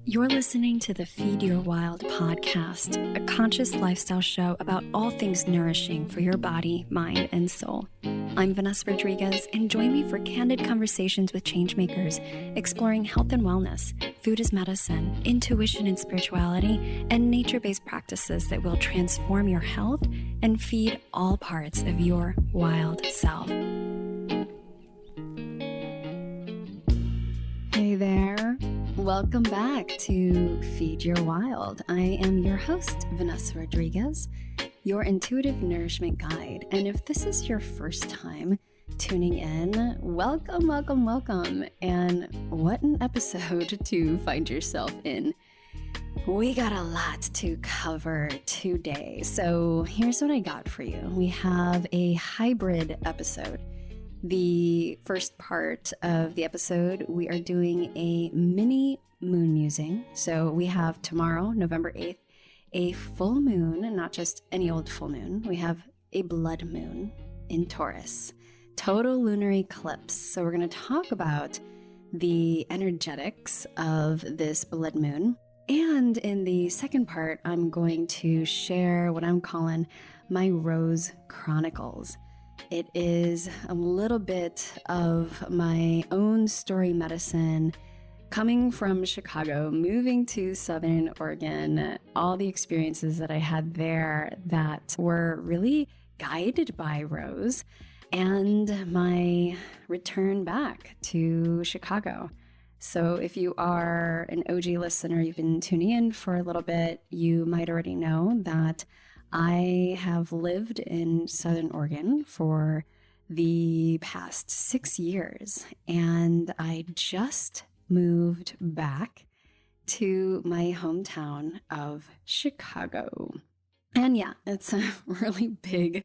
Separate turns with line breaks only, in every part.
You're listening to the Feed Your Wild podcast, a conscious lifestyle show about all things nourishing for your body, mind, and soul. I'm Vanessa Rodriguez, and join me for candid conversations with changemakers, exploring health and wellness, food as medicine, intuition and spirituality, and nature-based practices that will transform your health and feed all parts of your wild self. Hey there. Welcome back to Feed Your Wild. I am your host, Vanessa Rodriguez, your intuitive nourishment guide. And if this is your first time tuning in, welcome. And what an episode to find yourself in. We got a lot to cover today. So here's what I got for you. We have a hybrid episode. The first part of the episode, we are doing a mini moon musing. So we have tomorrow, November 8th, a full moon, not just any old full moon. We have a blood moon in Taurus, total lunar eclipse. So we're going to talk about the energetics of this blood moon. And in the second part, I'm going to share what I'm calling my Rose Chronicles. It is a little bit of my own story medicine coming from Chicago, moving to Southern Oregon, all the experiences that I had there that were really guided by Rose, and my return back to Chicago. So if you are an OG listener, you've been tuning in for a little bit, you might already know that I have lived in Southern Oregon for the past 6 years, and I just moved back to my hometown of Chicago. And yeah, it's a really big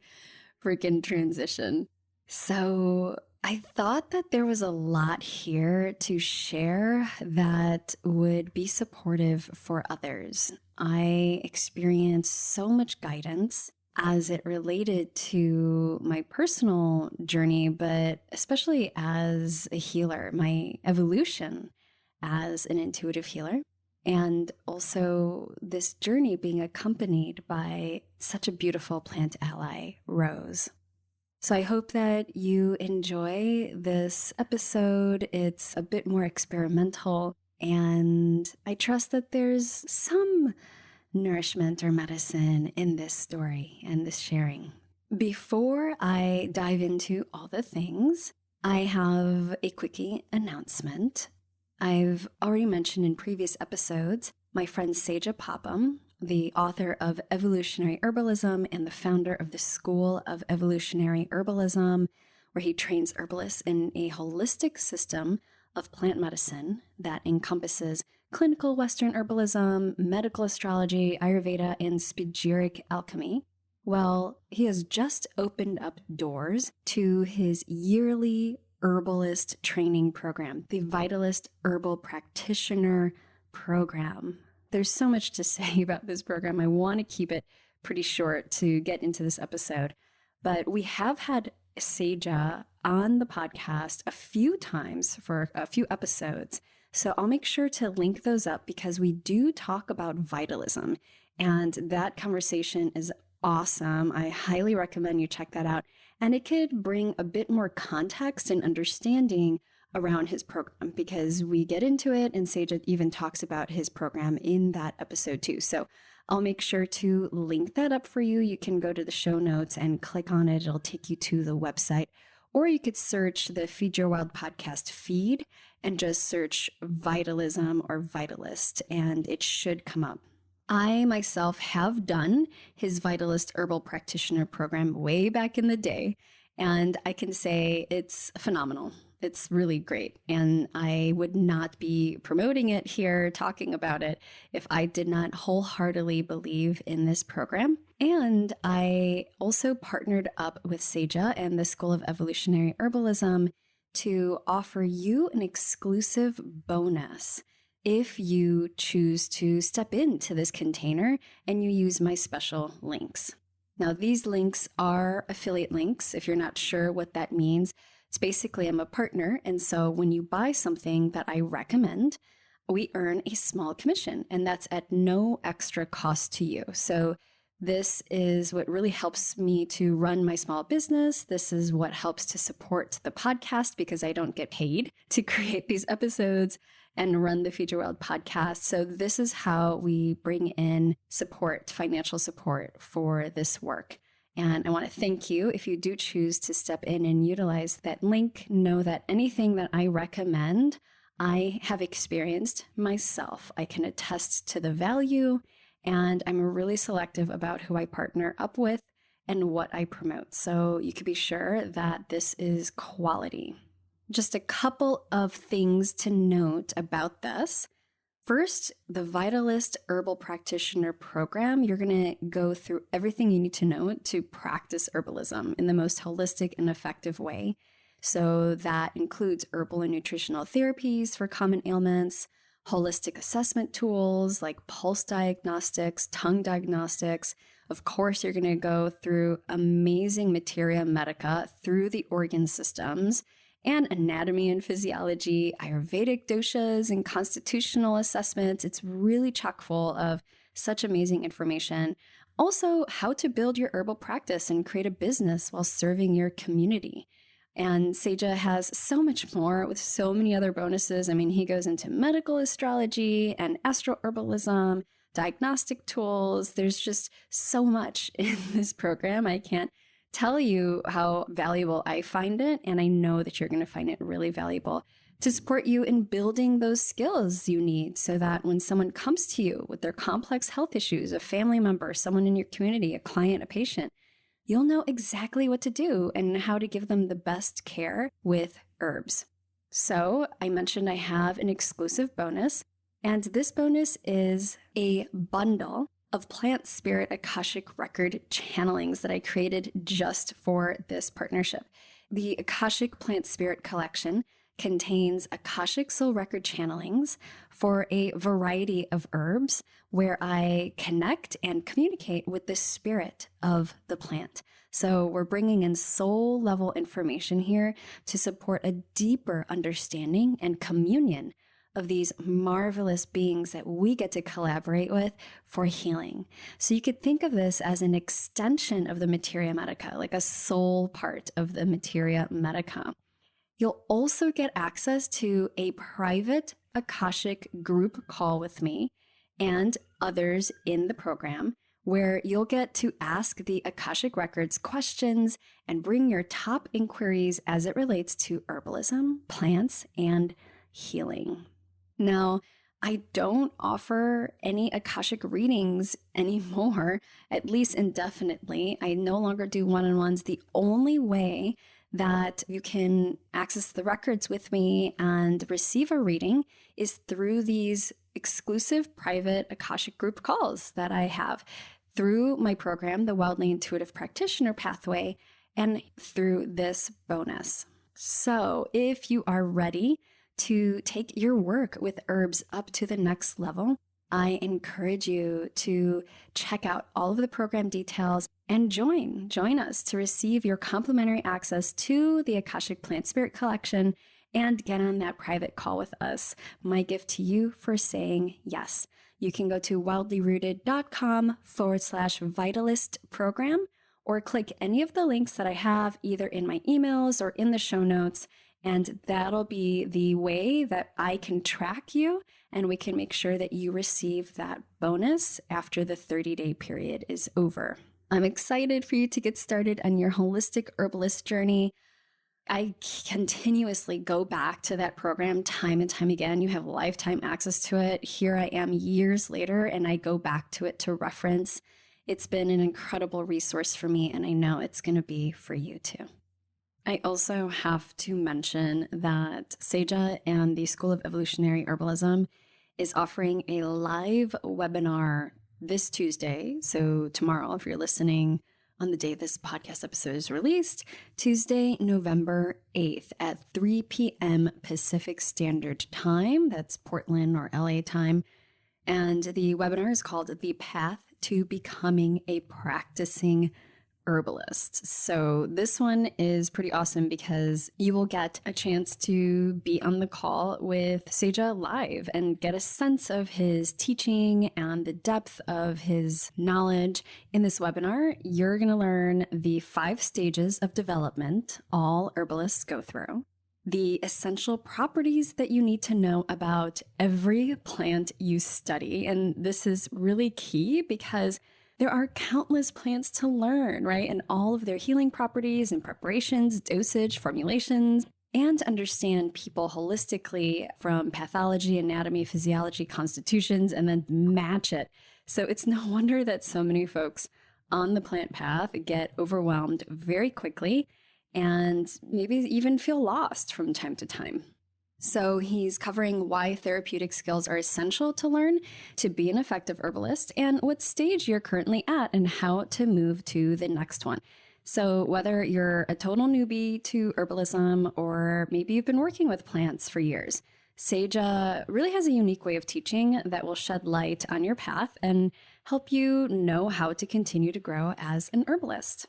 freaking transition. So I thought that there was a lot here to share that would be supportive for others. I experienced so much guidance as it related to my personal journey, but especially as a healer, my evolution as an intuitive healer, and also this journey being accompanied by such a beautiful plant ally, Rose. So I hope that you enjoy this episode. It's a bit more experimental, and I trust that there's some nourishment or medicine in this story and this sharing. Before I dive into all the things, I have a quickie announcement. I've already mentioned in previous episodes, my friend Seja Popham, the author of Evolutionary Herbalism and the founder of the School of Evolutionary Herbalism, where he trains herbalists in a holistic system of plant medicine that encompasses clinical Western herbalism, medical astrology, Ayurveda, and spagyric alchemy. Well, he has just opened up doors to his yearly herbalist training program, the Vitalist Herbal Practitioner Program. There's so much to say about this program. I want to keep it pretty short to get into this episode, but we have had Seja on the podcast a few times for a few episodes. So I'll make sure to link those up because we do talk about vitalism, and that conversation is awesome. I highly recommend you check that out. And it could bring a bit more context and understanding around his program because we get into it, and Seja even talks about his program in that episode too. So I'll make sure to link that up for you. You can go to the show notes and click on it. It'll take you to the website. Or you could search the Feed Your Wild podcast feed and just search Vitalism or Vitalist, and it should come up. I myself have done his Vitalist Herbal Practitioner Program way back in the day, and I can say it's phenomenal. It's really great, and I would not be promoting it here, talking about it, if I did not wholeheartedly believe in this program. And I also partnered up with Seja and the School of Evolutionary Herbalism to offer you an exclusive bonus if you choose to step into this container and you use my special links. Now, these links are affiliate links. If you're not sure what that means, it's basically I'm a partner. And so when you buy something that I recommend, we earn a small commission, and that's at no extra cost to you. So this is what really helps me to run my small business. This is what helps to support the podcast because I don't get paid to create these episodes and run the Feed Your Wild podcast. So this is how we bring in support, financial support for this work. And I want to thank you if you do choose to step in and utilize that link. Know that anything that I recommend, I have experienced myself. I can attest to the value, and I'm really selective about who I partner up with and what I promote. So you can be sure that this is quality. Just a couple of things to note about this. First, the Vitalist Herbal Practitioner Program, you're going to go through everything you need to know to practice herbalism in the most holistic and effective way. So that includes herbal and nutritional therapies for common ailments, holistic assessment tools like pulse diagnostics, tongue diagnostics. Of course, you're going to go through amazing materia medica through the organ systems and anatomy and physiology, Ayurvedic doshas and constitutional assessments. It's really chock full of such amazing information. Also, how to build your herbal practice and create a business while serving your community. And Seja has so much more with so many other bonuses. I mean, he goes into medical astrology and astroherbalism, diagnostic tools. There's just so much in this program. I can't tell you how valuable I find it, and I know that you're going to find it really valuable to support you in building those skills you need so that when someone comes to you with their complex health issues, a family member, someone in your community, a client, a patient, you'll know exactly what to do and how to give them the best care with herbs. So I mentioned I have an exclusive bonus, and this bonus is a bundle of Plant Spirit Akashic Record channelings that I created just for this partnership. The Akashic Plant Spirit Collection contains Akashic Soul Record channelings for a variety of herbs where I connect and communicate with the spirit of the plant. So we're bringing in soul level information here to support a deeper understanding and communion of these marvelous beings that we get to collaborate with for healing. So you could think of this as an extension of the materia medica, like a soul part of the materia medica. You'll also get access to a private Akashic group call with me and others in the program, where you'll get to ask the Akashic Records questions and bring your top inquiries as it relates to herbalism, plants, and healing. Now, I don't offer any Akashic readings anymore, at least indefinitely. I no longer do one-on-ones. The only way that you can access the records with me and receive a reading is through these exclusive private Akashic group calls that I have through my program, the Wildly Intuitive Practitioner Pathway, and through this bonus. So if you are ready to take your work with herbs up to the next level, I encourage you to check out all of the program details and join us to receive your complimentary access to the Akashic Plant Spirit Collection and get on that private call with us. My gift to you for saying yes. You can go to wildlyrooted.com/vitalist program or click any of the links that I have either in my emails or in the show notes. And that'll be the way that I can track you and we can make sure that you receive that bonus after the 30-day period is over. I'm excited for you to get started on your holistic herbalist journey. I continuously go back to that program time and time again. You have lifetime access to it. Here I am years later, and I go back to it to reference. It's been an incredible resource for me, and I know it's going to be for you too. I also have to mention that Seja and the School of Evolutionary Herbalism is offering a live webinar this Tuesday. So tomorrow, if you're listening on the day this podcast episode is released, Tuesday, November 8th at 3 p.m. Pacific Standard Time. That's Portland or LA time. And the webinar is called The Path to Becoming a Practicing herbalist. So this one is pretty awesome because you will get a chance to be on the call with Seja live and get a sense of his teaching and the depth of his knowledge. In this webinar, you're going to learn the 5 stages of development all herbalists go through, the essential properties that you need to know about every plant you study. And this is really key because there are countless plants to learn, right? And all of their healing properties and preparations, dosage, formulations, and understand people holistically from pathology, anatomy, physiology, constitutions, and then match it. So it's no wonder that so many folks on the plant path get overwhelmed very quickly and maybe even feel lost from time to time. So he's covering why therapeutic skills are essential to learn to be an effective herbalist and what stage you're currently at and how to move to the next one. So whether you're a total newbie to herbalism or maybe you've been working with plants for years, Seja really has a unique way of teaching that will shed light on your path and help you know how to continue to grow as an herbalist.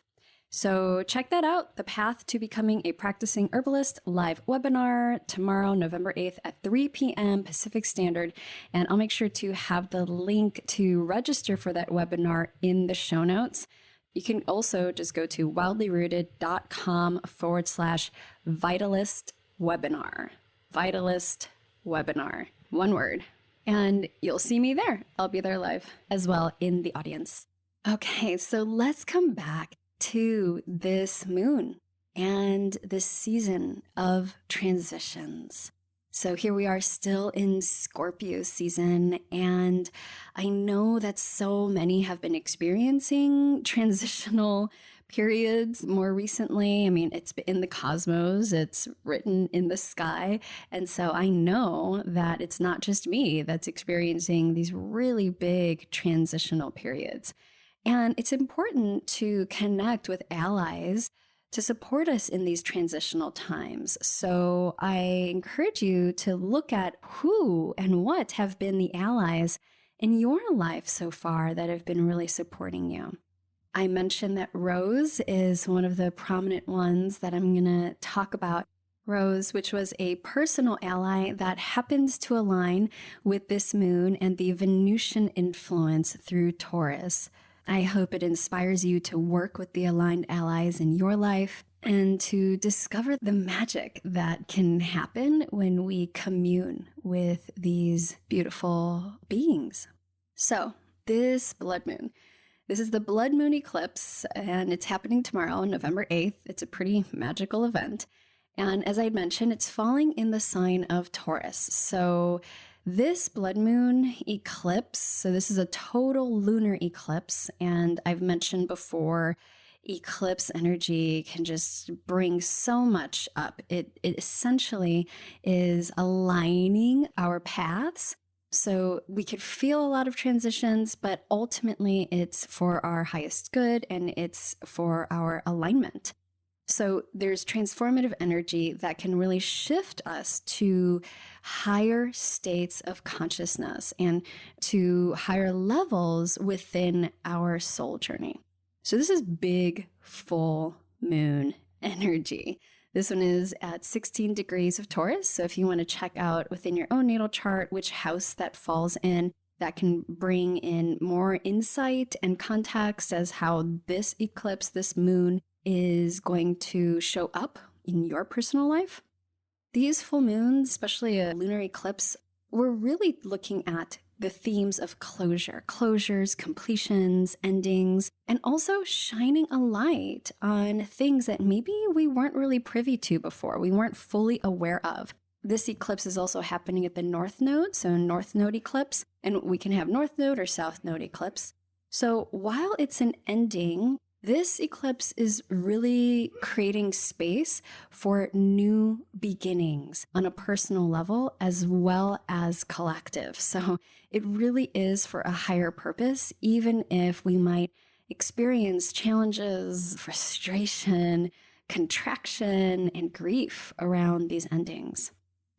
So check that out, The Path to Becoming a Practicing Herbalist live webinar tomorrow, November 8th at 3 p.m. Pacific Standard. And I'll make sure to have the link to register for that webinar in the show notes. You can also just go to wildlyrooted.com/vitalist webinar. Vitalist webinar, one word. And you'll see me there. I'll be there live as well in the audience. Okay, so let's come back to this moon and this season of transitions. So here we are still in Scorpio season, and I know that so many have been experiencing transitional periods more recently. I mean, it's in the cosmos, it's written in the sky. And so I know that it's not just me that's experiencing these really big transitional periods. And it's important to connect with allies to support us in these transitional times. So I encourage you to look at who and what have been the allies in your life so far that have been really supporting you. I mentioned that Rose is one of the prominent ones that I'm going to talk about. Rose, which was a personal ally that happens to align with this moon and the Venusian influence through Taurus. I hope it inspires you to work with the aligned allies in your life and to discover the magic that can happen when we commune with these beautiful beings. So, this blood moon. This is the blood moon eclipse, and it's happening tomorrow, November 8th. It's a pretty magical event. And as I mentioned, it's falling in the sign of Taurus. So this blood moon eclipse, so this is a total lunar eclipse, and I've mentioned before, eclipse energy can just bring so much up. It essentially is aligning our paths. So we could feel a lot of transitions, but ultimately it's for our highest good and it's for our alignment. So there's transformative energy that can really shift us to higher states of consciousness and to higher levels within our soul journey. So this is big full moon energy. This one is at 16 degrees of Taurus. So if you want to check out within your own natal chart which house that falls in, that can bring in more insight and context as how this eclipse, this moon, is going to show up in your personal life. These full moons, especially a lunar eclipse, we're really looking at the themes of closures, completions, endings, and also shining a light on things that maybe we weren't really privy to before, we weren't fully aware of. This eclipse is also happening at the North Node, so North Node eclipse, and we can have North Node or South Node eclipse. So while it's an ending, this eclipse is really creating space for new beginnings on a personal level as well as collective. So it really is for a higher purpose, even if we might experience challenges, frustration, contraction, and grief around these endings.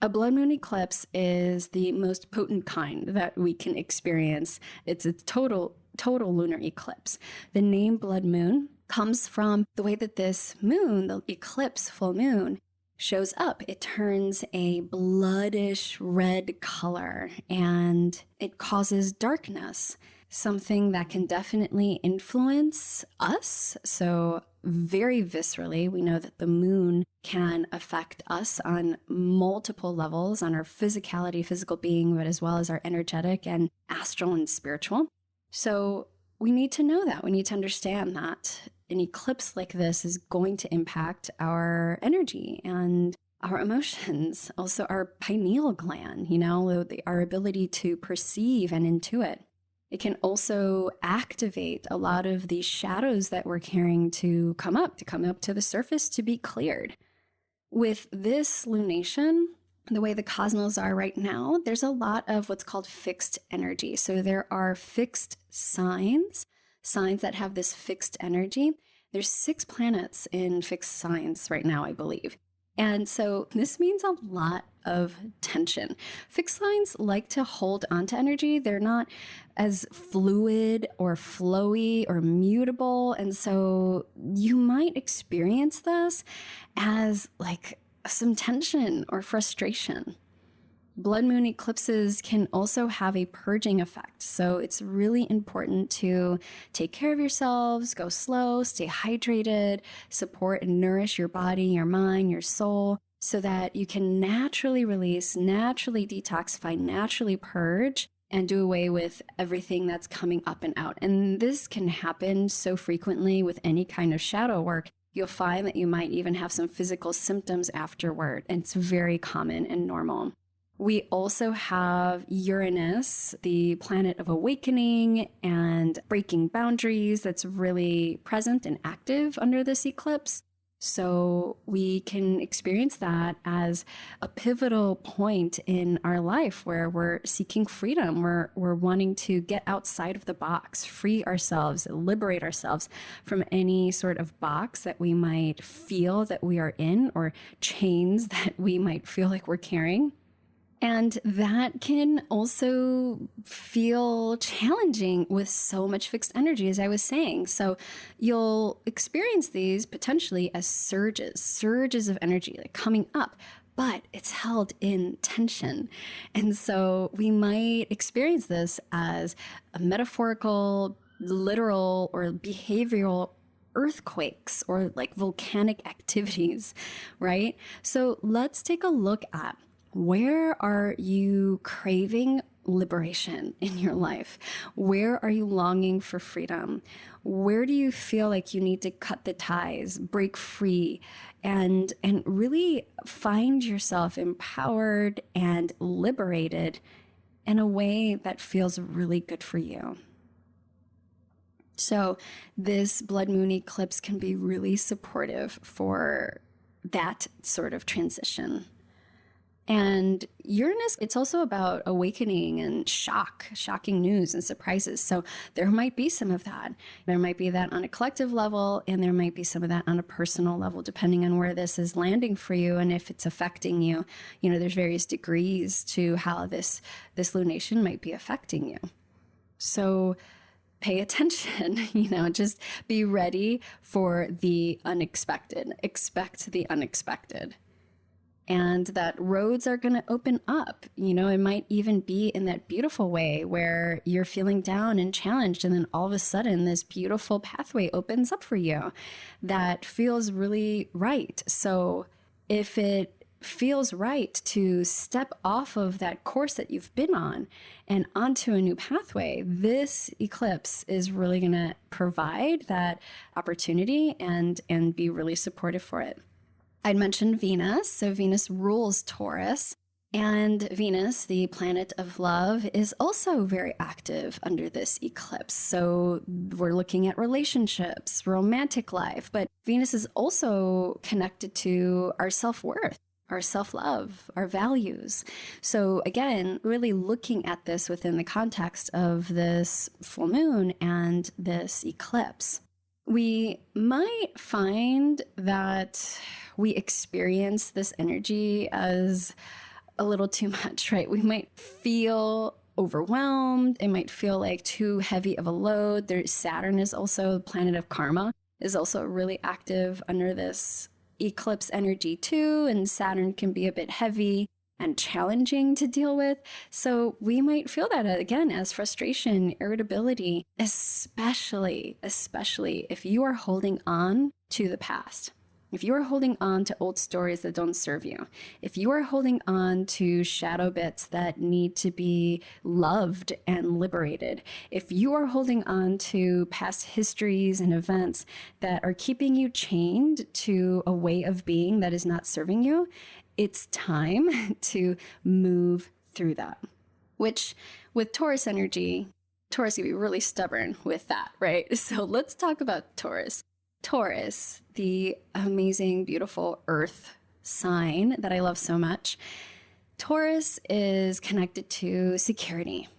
A blood moon eclipse is the most potent kind that we can experience. It's a total lunar eclipse. The name blood moon comes from the way that this moon, the eclipse full moon, shows up. It turns a bloodish red color and it causes darkness, something that can definitely influence us. So very viscerally, we know that the moon can affect us on multiple levels, on our physicality, physical being, but as well as our energetic and astral and spiritual. So we need to know that. We need to understand that an eclipse like this is going to impact our energy and our emotions, also our pineal gland, our ability to perceive and intuit. It can also activate a lot of these shadows that we're carrying to come up to the surface, to be cleared. With this lunation, the way the cosmos are right now, there's a lot of what's called fixed energy. So there are fixed signs that have this fixed energy. There's 6 planets in fixed signs right now, I believe. And so this means a lot of tension. Fixed signs like to hold onto energy. They're not as fluid or flowy or mutable. And so you might experience this as like some tension or frustration. Blood moon eclipses can also have a purging effect. So it's really important to take care of yourselves, go slow, stay hydrated, support and nourish your body, your mind, your soul, so that you can naturally release, naturally detoxify, naturally purge, and do away with everything that's coming up and out. And this can happen so frequently with any kind of shadow work. You'll find that you might even have some physical symptoms afterward, and it's very common and normal. We also have Uranus, the planet of awakening and breaking boundaries, that's really present and active under this eclipse. So we can experience that as a pivotal point in our life where we're seeking freedom. We're wanting to get outside of the box, free ourselves, liberate ourselves from any sort of box that we might feel that we are in, or chains that we might feel like we're carrying. And that can also feel challenging with so much fixed energy, as I was saying. So you'll experience these potentially as surges of energy, like coming up, but it's held in tension. And so we might experience this as a metaphorical, literal, or behavioral earthquakes or like volcanic activities, right? So let's take a look at, where are you craving liberation in your life? Where are you longing for freedom? Where do you feel like you need to cut the ties, break free, and really find yourself empowered and liberated in a way that feels really good for you? So this blood moon eclipse can be really supportive for that sort of transition. And Uranus, it's also about awakening and shocking news and surprises. So there might be some of that. There might be that on a collective level, and there might be some of that on a personal level, depending on where this is landing for you and if it's affecting you. There's various degrees to how this lunation might be affecting you. So pay attention, just be ready for the unexpected. Expect the unexpected. And that roads are going to open up. It might even be in that beautiful way where you're feeling down and challenged, and then all of a sudden this beautiful pathway opens up for you that feels really right. So if it feels right to step off of that course that you've been on and onto a new pathway, this eclipse is really going to provide that opportunity and be really supportive for it. I'd mentioned Venus. So Venus rules Taurus, and Venus, the planet of love, is also very active under this eclipse. So we're looking at relationships, romantic life, but Venus is also connected to our self-worth, our self-love, our values. So again, really looking at this within the context of this full moon and this eclipse. We might find that we experience this energy as a little too much, right? We might feel overwhelmed. It might feel like too heavy of a load. Saturn is also the planet of karma. is also really active under this eclipse energy too, and Saturn can be a bit heavy and challenging to deal with. So we might feel that again as frustration, irritability, especially if you are holding on to the past. If you are holding on to old stories that don't serve you, if you are holding on to shadow bits that need to be loved and liberated, if you are holding on to past histories and events that are keeping you chained to a way of being that is not serving you, it's time to move through that. Which, with Taurus energy, Taurus can be really stubborn with that, right? So let's talk about Taurus. Taurus, the amazing, beautiful earth sign that I love so much. Taurus is connected to security,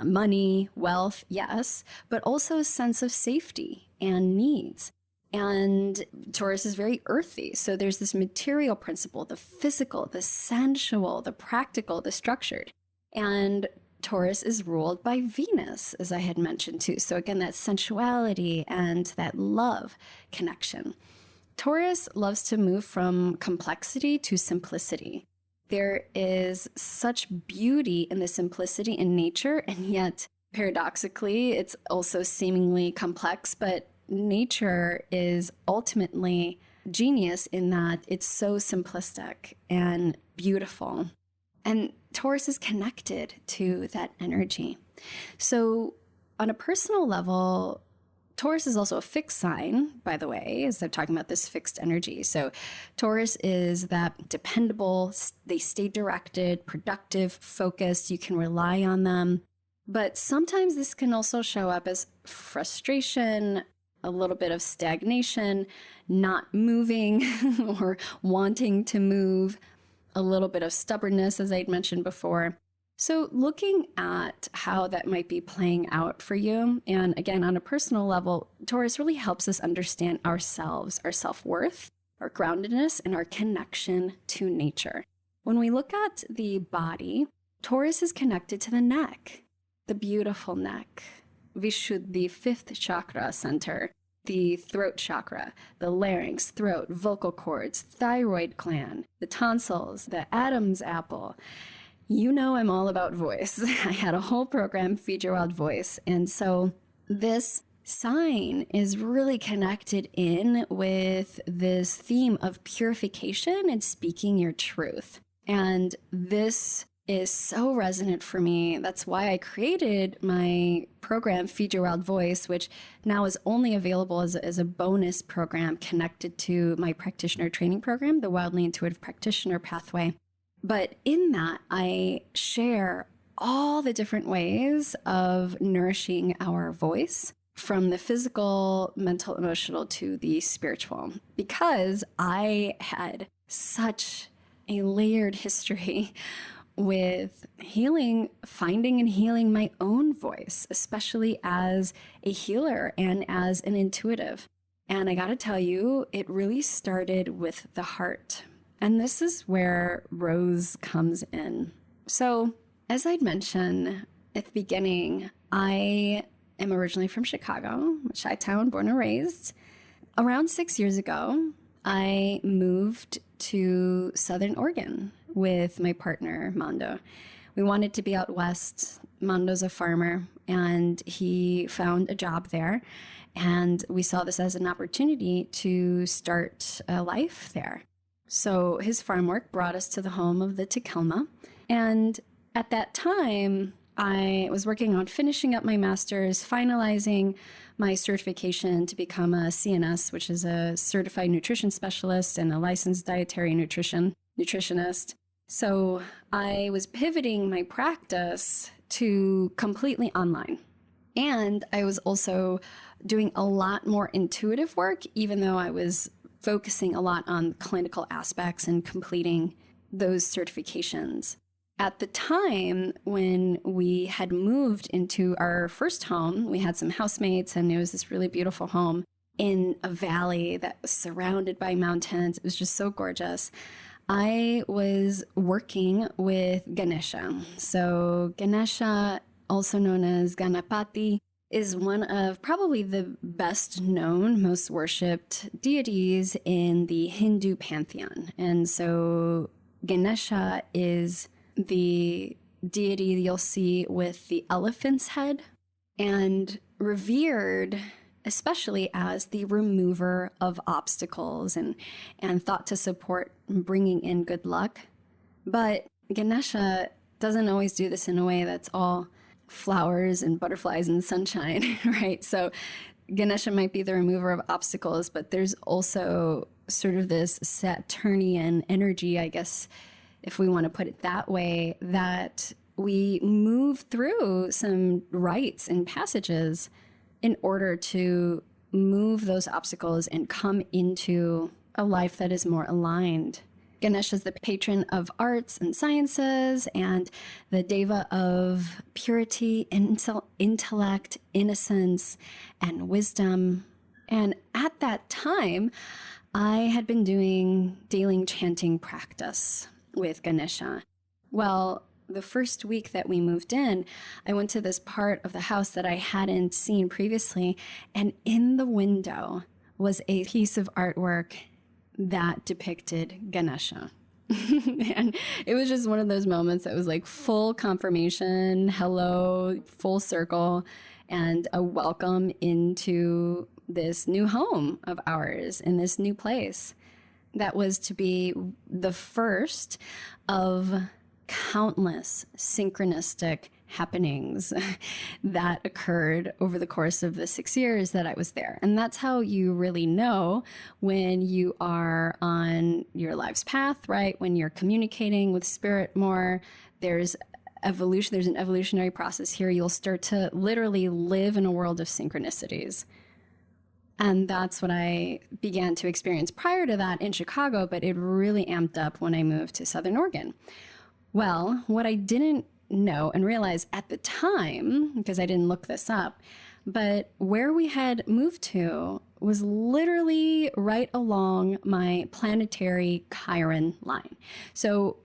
money, wealth, yes, but also a sense of safety and needs. And Taurus is very earthy. So there's this material principle, the physical, the sensual, the practical, the structured. And Taurus is ruled by Venus, as I had mentioned too. So again, that sensuality and that love connection. Taurus loves to move from complexity to simplicity. There is such beauty in the simplicity in nature, and yet paradoxically, it's also seemingly complex, but nature is ultimately genius in that it's so simplistic and beautiful. And Taurus is connected to that energy. So on a personal level, Taurus is also a fixed sign, by the way, as I'm talking about this fixed energy. So Taurus is that dependable, they stay directed, productive, focused, you can rely on them. But sometimes this can also show up as frustration, a little bit of stagnation, not moving or wanting to move, a little bit of stubbornness, as I'd mentioned before. So looking at how that might be playing out for you, and again, on a personal level, Taurus really helps us understand ourselves, our self-worth, our groundedness, and our connection to nature. When we look at the body, Taurus is connected to the neck, the beautiful neck, Vishuddhi, fifth chakra center, the throat chakra, the larynx, throat, vocal cords, thyroid gland, the tonsils, the Adam's apple. You know I'm all about voice. I had a whole program, Feed Your Wild Voice. And so this sign is really connected in with this theme of purification and speaking your truth. And this is so resonant for me. That's why I created my program, Feed Your Wild Voice, which now is only available as a bonus program connected to my practitioner training program, the Wildly Intuitive Practitioner Pathway. But in that, I share all the different ways of nourishing our voice, from the physical, mental, emotional to the spiritual, because I had such a layered history with healing, finding and healing my own voice, especially as a healer and as an intuitive. And I gotta tell you, it really started with the heart. And this is where Rose comes in. So, as I'd mentioned at the beginning, I am originally from Chicago, Chi-town, born and raised. Around 6 years ago, I moved to Southern Oregon with my partner, Mondo. We wanted to be out west. Mondo's a farmer, and he found a job there. And we saw this as an opportunity to start a life there. So his farm work brought us to the home of the Tekelma. And at that time, I was working on finishing up my master's, finalizing my certification to become a CNS, which is a certified nutrition specialist and a licensed dietary nutritionist. So I was pivoting my practice to completely online. And I was also doing a lot more intuitive work, even though I was focusing a lot on clinical aspects and completing those certifications. At the time when we had moved into our first home, we had some housemates, and it was this really beautiful home in a valley that was surrounded by mountains. It was just so gorgeous. I was working with Ganesha. So Ganesha, also known as Ganapati, is one of probably the best known, most worshipped deities in the Hindu pantheon. And so Ganesha is the deity you'll see with the elephant's head, and revered especially as the remover of obstacles and thought to support bringing in good luck. But Ganesha doesn't always do this in a way that's all flowers and butterflies and sunshine, right? So Ganesha might be the remover of obstacles, but there's also sort of this Saturnian energy, I guess, if we want to put it that way, that we move through some rites and passages in order to move those obstacles and come into a life that is more aligned. Ganesha is the patron of arts and sciences and the deva of purity, intellect, innocence, and wisdom. And at that time, I had been doing daily chanting practice with Ganesha. Well, the first week that we moved in, I went to this part of the house that I hadn't seen previously, and in the window was a piece of artwork that depicted Ganesha. And it was just one of those moments that was like full confirmation, hello, full circle, and a welcome into this new home of ours in this new place. That was to be the first of countless synchronistic happenings that occurred over the course of the 6 years that I was there. And that's how you really know when you are on your life's path, right? When you're communicating with spirit more, there's evolution, there's an evolutionary process here. You'll start to literally live in a world of synchronicities. And that's what I began to experience prior to that in Chicago, but it really amped up when I moved to Southern Oregon. Well, what I didn't know and realize at the time, because I didn't look this up, but where we had moved to was literally right along my planetary Chiron line. So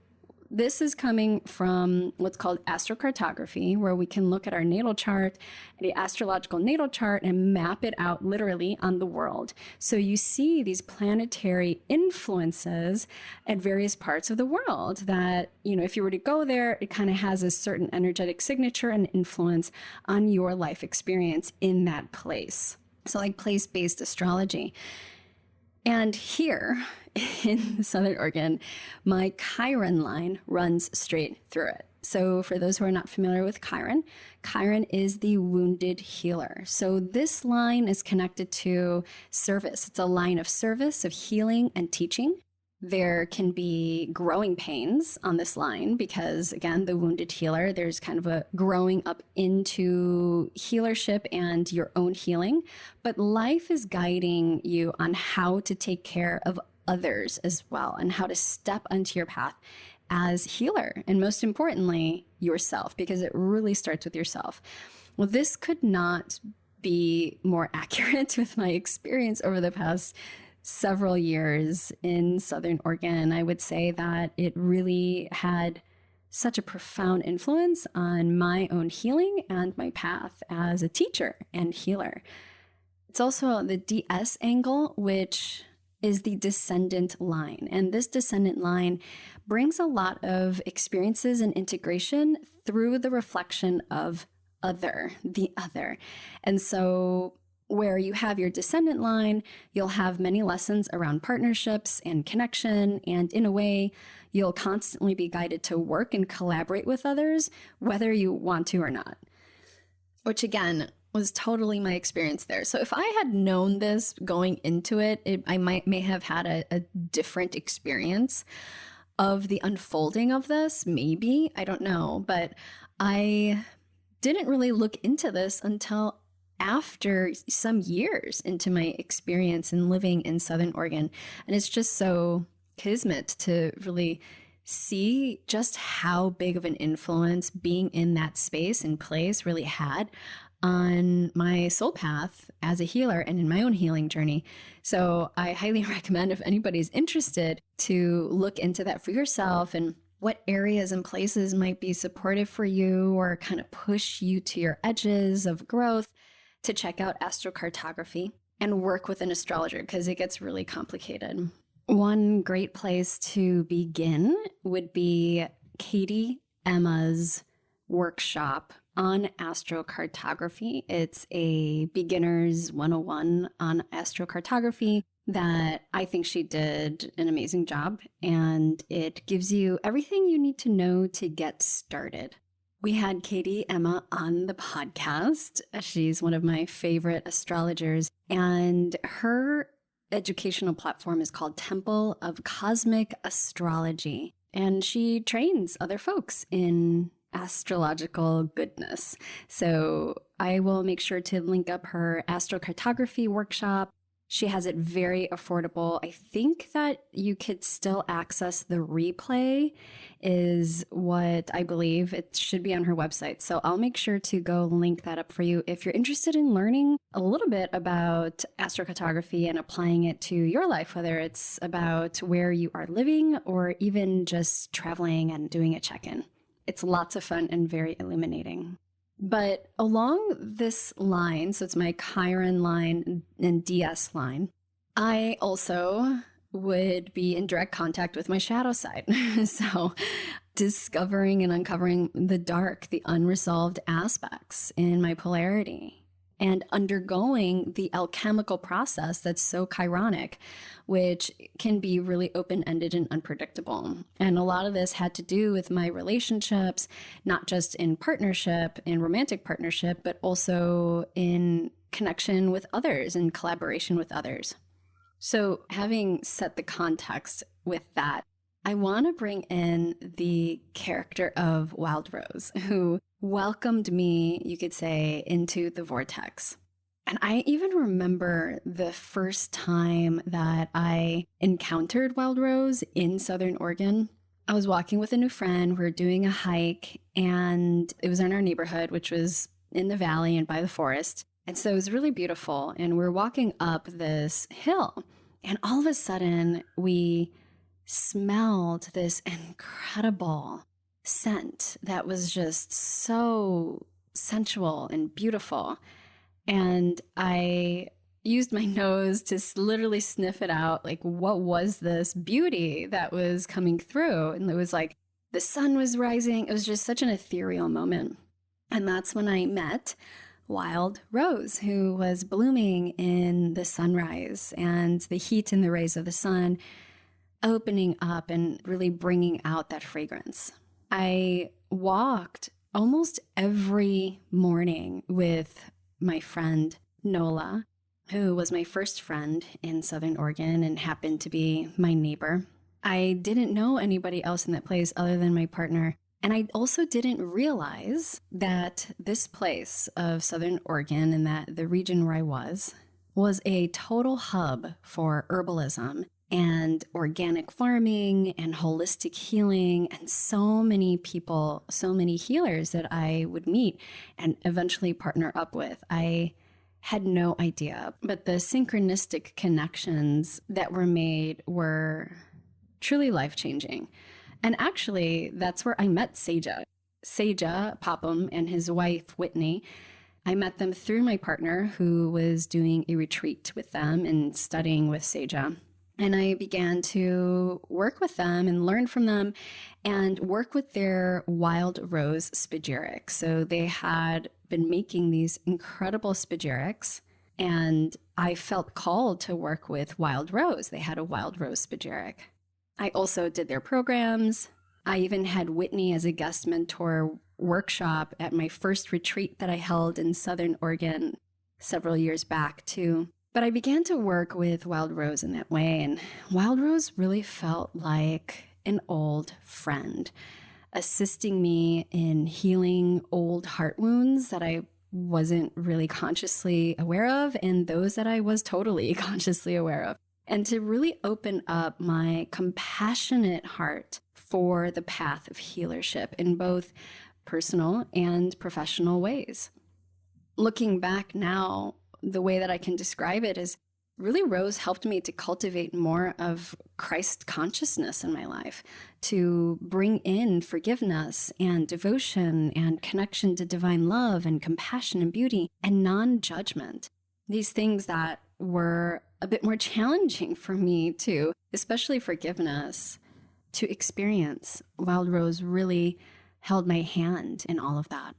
this is coming from what's called astrocartography, where we can look at our natal chart, the astrological natal chart, and map it out literally on the world. So you see these planetary influences at various parts of the world that, you know, if you were to go there, it kind of has a certain energetic signature and influence on your life experience in that place. So like place-based astrology. And here in Southern Oregon, my Chiron line runs straight through it. So for those who are not familiar with Chiron, Chiron is the wounded healer. So this line is connected to service. It's a line of service, of healing and teaching. There can be growing pains on this line because, again, the wounded healer, there's kind of a growing up into healership and your own healing. But life is guiding you on how to take care of others as well and how to step onto your path as healer. And most importantly, yourself, because it really starts with yourself. Well, this could not be more accurate with my experience over the past several years in Southern Oregon. I would say that it really had such a profound influence on my own healing and my path as a teacher and healer. It's also the DS angle, which is the descendant line. And this descendant line brings a lot of experiences and integration through the reflection of the other. And so where you have your descendant line, you'll have many lessons around partnerships and connection. And in a way, you'll constantly be guided to work and collaborate with others, whether you want to or not, which again, was totally my experience there. So if I had known this going into it, I may have had a different experience of the unfolding of this, maybe, I don't know. But I didn't really look into this until after some years into my experience in living in Southern Oregon. And it's just so kismet to really see just how big of an influence being in that space and place really had on my soul path as a healer and in my own healing journey. So I highly recommend, if anybody's interested, to look into that for yourself and what areas and places might be supportive for you or kind of push you to your edges of growth. to check out astrocartography and work with an astrologer because it gets really complicated. One great place to begin would be Katie Emma's workshop on astrocartography. It's a beginner's 101 on astrocartography that I think she did an amazing job, and it gives you everything you need to know to get started. We had Katie Emma on the podcast. She's one of my favorite astrologers, and her educational platform is called Temple of Cosmic Astrology, and she trains other folks in astrological goodness. So I will make sure to link up her astrocartography workshop. She has it very affordable. I think that you could still access the replay is what I believe. It should be on her website. So I'll make sure to go link that up for you if you're interested in learning a little bit about astrocartography and applying it to your life, whether it's about where you are living or even just traveling and doing a check-in. It's lots of fun and very illuminating. But along this line, so it's my Chiron line and DS line, I also would be in direct contact with my shadow side. So discovering and uncovering the dark, the unresolved aspects in my polarity, and undergoing the alchemical process that's so chironic, which can be really open-ended and unpredictable. And a lot of this had to do with my relationships, not just in partnership, in romantic partnership, but also in connection with others and collaboration with others. So having set the context with that, I want to bring in the character of Wild Rose, who welcomed me, you could say, into the vortex. And I even remember the first time that I encountered Wild Rose in Southern Oregon. I was walking with a new friend. We were doing a hike, and it was in our neighborhood, which was in the valley and by the forest. And so it was really beautiful. And we're walking up this hill, and all of a sudden we smelled this incredible scent that was just so sensual and beautiful. And I used my nose to literally sniff it out. Like, what was this beauty that was coming through? And it was like the sun was rising. It was just such an ethereal moment. And that's when I met Wild Rose, who was blooming in the sunrise and the heat and the rays of the sun opening up and really bringing out that fragrance. I walked almost every morning with my friend Nola, who was my first friend in Southern Oregon and happened to be my neighbor. I didn't know anybody else in that place other than my partner. And I also didn't realize that this place of Southern Oregon and that the region where I was a total hub for herbalism and organic farming and holistic healing, and so many people, so many healers that I would meet and eventually partner up with. I had no idea, but the synchronistic connections that were made were truly life-changing. And actually, that's where I met Seja Popham and his wife, Whitney. I met them through my partner, who was doing a retreat with them and studying with Seja. And I began to work with them and learn from them and work with their Wild Rose spagyric. So they had been making these incredible spagyrics, and I felt called to work with Wild Rose. They had a Wild Rose spagyric. I also did their programs. I even had Whitney as a guest mentor workshop at my first retreat that I held in Southern Oregon several years back too. But I began to work with Wild Rose in that way, and Wild Rose really felt like an old friend, assisting me in healing old heart wounds that I wasn't really consciously aware of, and those that I was totally consciously aware of, and to really open up my compassionate heart for the path of healership in both personal and professional ways. Looking back now, the way that I can describe it is really Rose helped me to cultivate more of Christ consciousness in my life, to bring in forgiveness and devotion and connection to divine love and compassion and beauty and non-judgment. These things that were a bit more challenging for me too, especially forgiveness, to experience, while Rose really held my hand in all of that.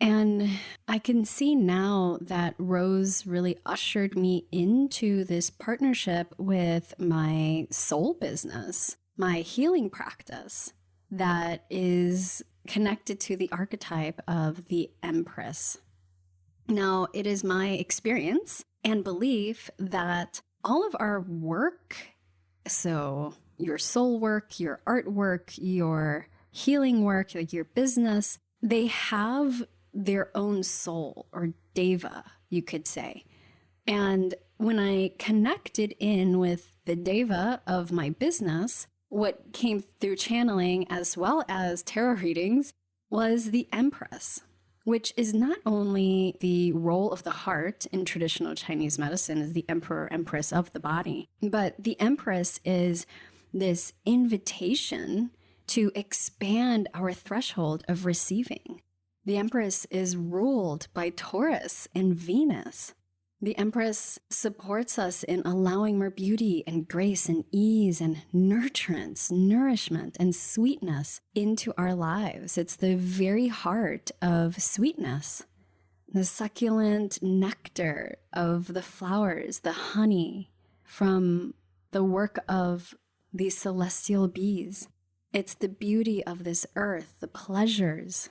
And I can see now that Rose really ushered me into this partnership with my soul business, my healing practice that is connected to the archetype of the Empress. Now, it is my experience and belief that all of our work, so your soul work, your artwork, your healing work, like your business, they have their own soul, or deva, you could say. And when I connected in with the deva of my business, what came through channeling as well as tarot readings was the Empress, which is not only the role of the heart in traditional Chinese medicine as the emperor, empress of the body, but the Empress is this invitation to expand our threshold of receiving. The Empress is ruled by Taurus and Venus. The Empress supports us in allowing more beauty and grace and ease and nurturance, nourishment and sweetness into our lives. It's the very heart of sweetness, the succulent nectar of the flowers, the honey from the work of these celestial bees. It's the beauty of this earth, the pleasures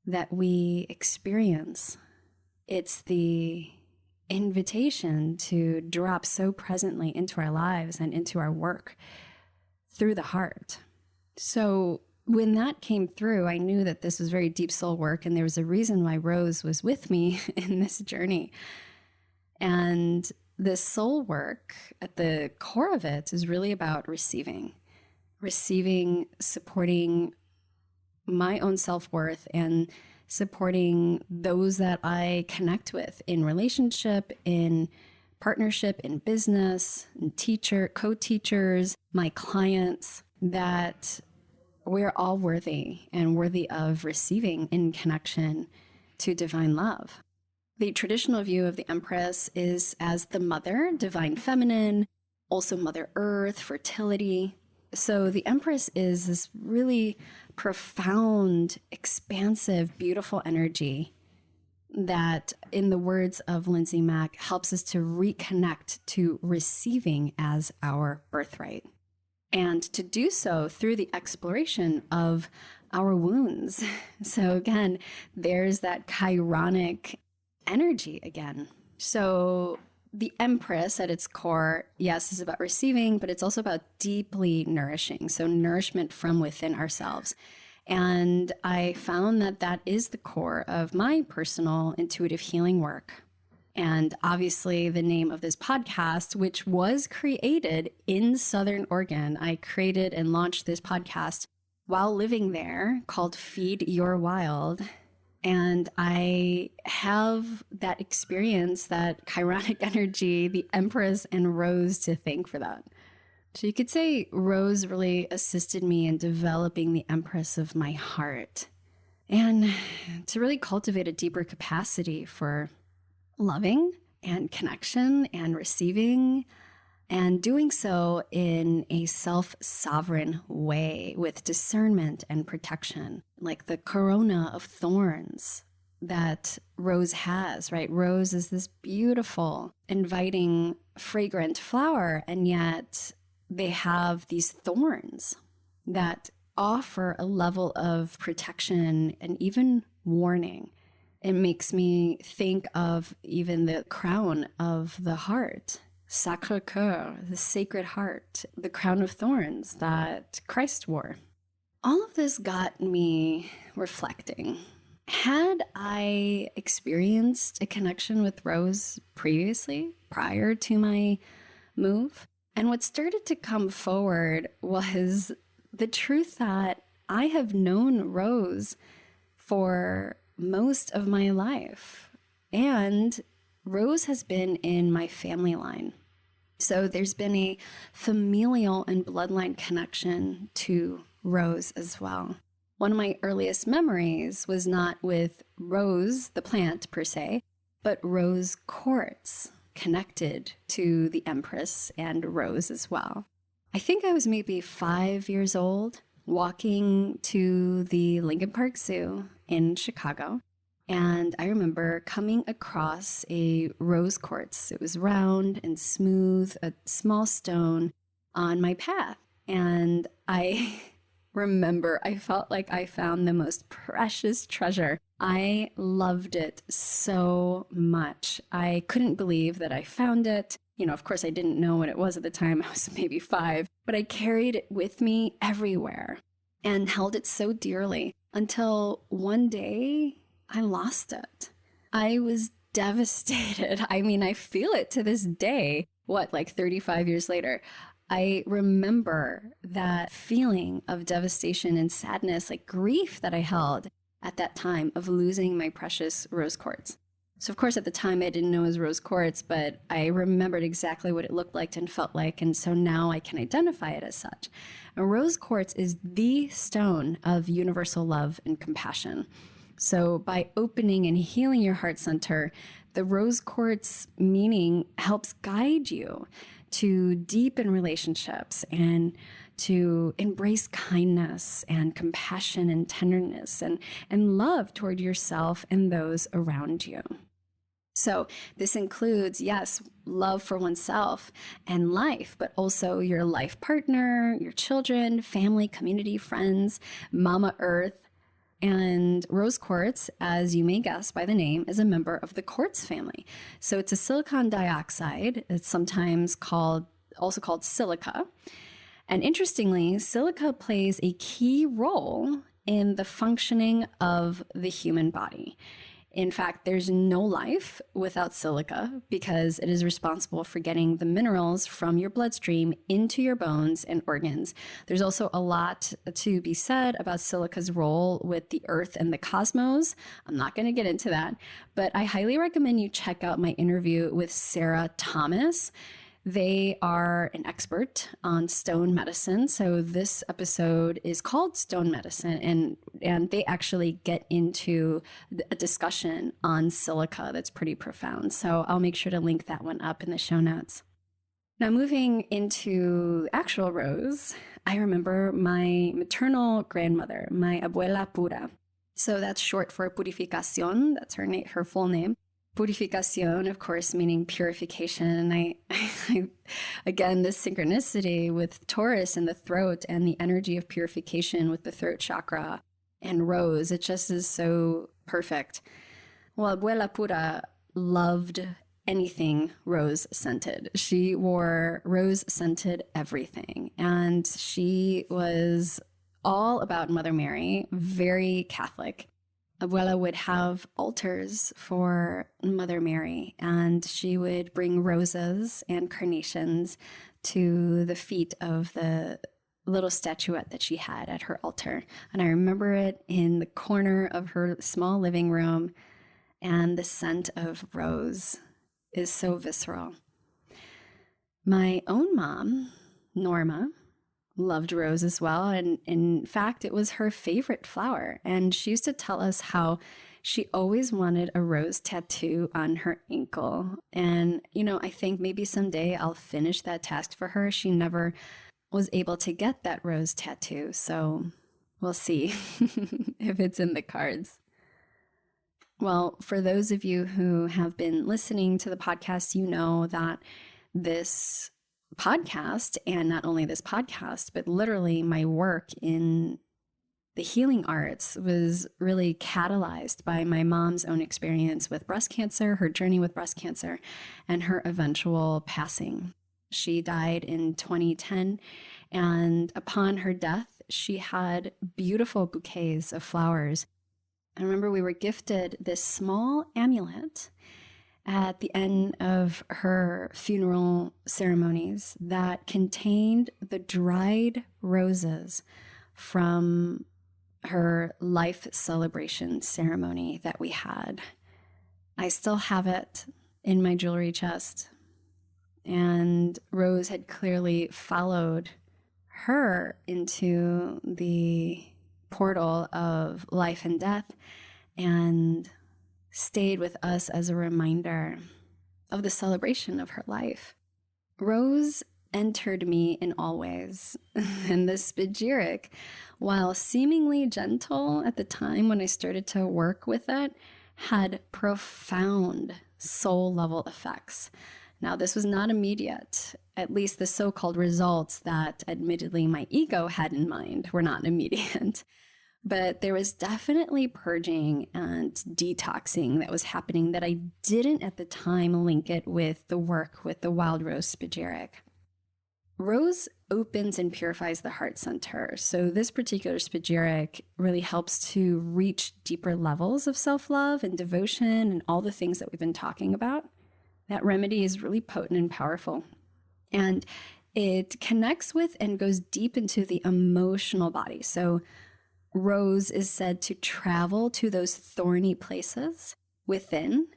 that we experience. It's the invitation to drop so presently into our lives and into our work through the heart. So when that came through, I knew that this was very deep soul work, and there was a reason why Rose was with me in this journey. And this soul work, at the core of it, is really about receiving, supporting my own self-worth and supporting those that I connect with in relationship, in partnership, in business, in co-teachers, my clients, that we're all worthy and worthy of receiving in connection to divine love. The traditional view of the Empress is as the mother, divine feminine, also Mother Earth, fertility. So the Empress is this really profound, expansive, beautiful energy that, in the words of Lindsay Mack, helps us to reconnect to receiving as our birthright, and to do so through the exploration of our wounds. So again, there's that chironic energy again. So the Empress at its core, yes, is about receiving, but it's also about deeply nourishing. So nourishment from within ourselves. And I found that that is the core of my personal intuitive healing work. And obviously the name of this podcast, which was created in Southern Oregon, I created and launched this podcast while living there, called Feed Your Wild. And I have that experience, that chironic energy, the Empress and Rose to thank for that. So you could say Rose really assisted me in developing the Empress of my heart, and to really cultivate a deeper capacity for loving and connection and receiving, and doing so in a self-sovereign way with discernment and protection, like the corona of thorns that Rose has, right? Rose is this beautiful, inviting, fragrant flower, and yet they have these thorns that offer a level of protection and even warning. It makes me think of even the crown of the heart, Sacré-Cœur, the Sacred Heart, the crown of thorns that Christ wore. All of this got me reflecting. Had I experienced a connection with Rose previously, prior to my move? And what started to come forward was the truth that I have known Rose for most of my life. And Rose has been in my family line. So there's been a familial and bloodline connection to rose as well. One of my earliest memories was not with rose, the plant per se, but rose quartz connected to the Empress and rose as well. I think I was maybe 5 years old, walking to the Lincoln Park Zoo in Chicago. And I remember coming across a rose quartz. It was round and smooth, a small stone on my path. And I remember I felt like I found the most precious treasure. I loved it so much. I couldn't believe that I found it. You know, of course, I didn't know what it was at the time. I was maybe 5, but I carried it with me everywhere and held it so dearly until one day I lost it. I was devastated. I mean, I feel it to this day. What, like 35 years later? I remember that feeling of devastation and sadness, like grief that I held at that time of losing my precious rose quartz. So of course, at the time, I didn't know it was rose quartz, but I remembered exactly what it looked like and felt like. And so now I can identify it as such. And rose quartz is the stone of universal love and compassion. So by opening and healing your heart center, the rose quartz meaning helps guide you to deepen relationships and to embrace kindness and compassion and tenderness and love toward yourself and those around you. So this includes, yes, love for oneself and life, but also your life partner, your children, family, community, friends, Mama Earth. And rose quartz, as you may guess by the name, is a member of the quartz family. So it's a silicon dioxide. It's sometimes also called silica. And interestingly, silica plays a key role in the functioning of the human body. In fact, there's no life without silica because it is responsible for getting the minerals from your bloodstream into your bones and organs. There's also a lot to be said about silica's role with the earth and the cosmos. I'm not going to get into that, but I highly recommend you check out my interview with Sarah Thomas. They are an expert on stone medicine. So this episode is called Stone Medicine, and they actually get into a discussion on silica that's pretty profound. So I'll make sure to link that one up in the show notes. Now, moving into actual rose, I remember my maternal grandmother, my abuela pura. So that's short for purificación. That's her full name. Purificación, of course, meaning purification. And I again, this synchronicity with Taurus and the throat and the energy of purification with the throat chakra and rose, it just is so perfect. Well, Abuela Pura loved anything rose scented. She wore rose scented everything. And she was all about Mother Mary, very Catholic. Abuela would have altars for Mother Mary, and she would bring roses and carnations to the feet of the little statuette that she had at her altar. And I remember it in the corner of her small living room, and the scent of rose is so visceral. My own mom, Norma, loved rose as well. And in fact, it was her favorite flower. And she used to tell us how she always wanted a rose tattoo on her ankle. And, I think maybe someday I'll finish that task for her. She never was able to get that rose tattoo. So we'll see if it's in the cards. Well, for those of you who have been listening to the podcast, you know that this podcast, and not only this podcast, but literally my work in the healing arts was really catalyzed by my mom's own experience with breast cancer, her journey with breast cancer, and her eventual passing. She died in 2010, and upon her death, she had beautiful bouquets of flowers. I remember we were gifted this small amulet at the end of her funeral ceremonies that contained the dried roses from her life celebration ceremony that we had. I still have it. in my jewelry chest. And Rose had clearly followed her into the portal of life and death and stayed with us as a reminder of the celebration of her life. Rose entered me in all ways, and the spagyric, while seemingly gentle at the time when I started to work with it, had profound soul-level effects. Now, this was not immediate. At least the so-called results that admittedly my ego had in mind were not immediate. But there was definitely purging and detoxing that was happening that I didn't at the time link it with the work with the wild rose spagyric. Rose opens and purifies the heart center. So this particular spagyric really helps to reach deeper levels of self-love and devotion and all the things that we've been talking about. That remedy is really potent and powerful. And it connects with and goes deep into the emotional body. So Rose is said to travel to those thorny places within,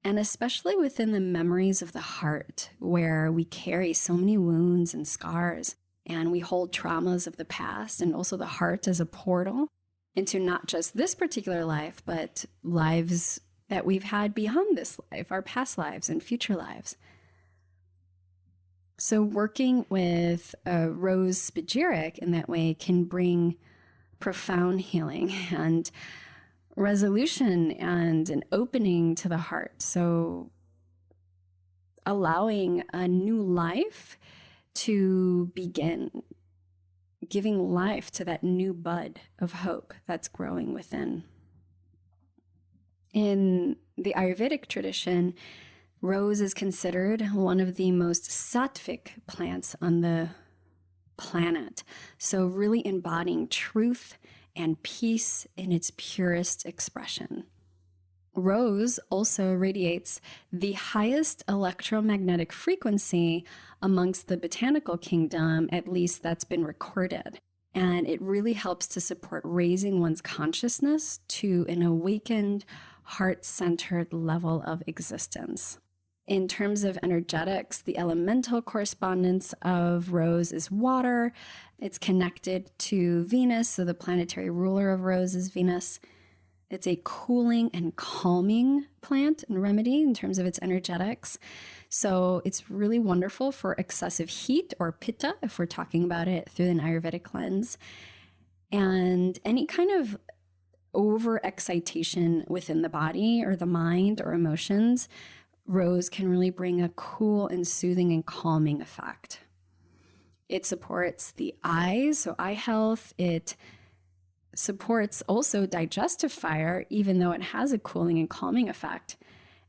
and especially within the memories of the heart, where we carry so many wounds and scars, and we hold traumas of the past, and also the heart as a portal into not just this particular life, but lives that we've had beyond this life, our past lives and future lives. So working with a rose spagyric in that way can bring profound healing and resolution and an opening to the heart. So allowing a new life to begin, giving life to that new bud of hope that's growing within. In the Ayurvedic tradition, rose is considered one of the most sattvic plants on the planet. So really embodying truth and peace in its purest expression. Rose also radiates the highest electromagnetic frequency amongst the botanical kingdom, at least that's been recorded. And it really helps to support raising one's consciousness to an awakened, heart-centered level of existence. In terms of energetics, the elemental correspondence of rose is water. It's connected to Venus, so the planetary ruler of rose is Venus. It's a cooling and calming plant and remedy in terms of its energetics. So it's really wonderful for excessive heat or pitta, if we're talking about it through an Ayurvedic lens. And any kind of over-excitation within the body or the mind or emotions, rose can really bring a cool and soothing and calming effect. It supports the eyes, so eye health. It supports also digestive fire, even though it has a cooling and calming effect.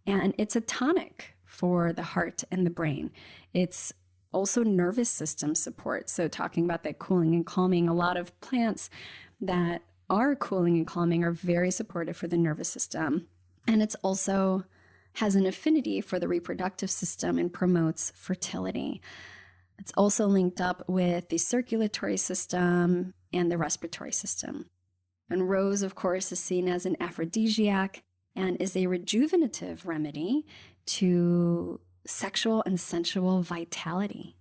And it's a tonic for the heart and the brain. It's also nervous system support. So talking about that cooling and calming, a lot of plants that are cooling and calming are very supportive for the nervous system. And it's also has an affinity for the reproductive system and promotes fertility. It's also linked up with the circulatory system and the respiratory system. And rose, of course, is seen as an aphrodisiac and is a rejuvenative remedy to sexual and sensual vitality.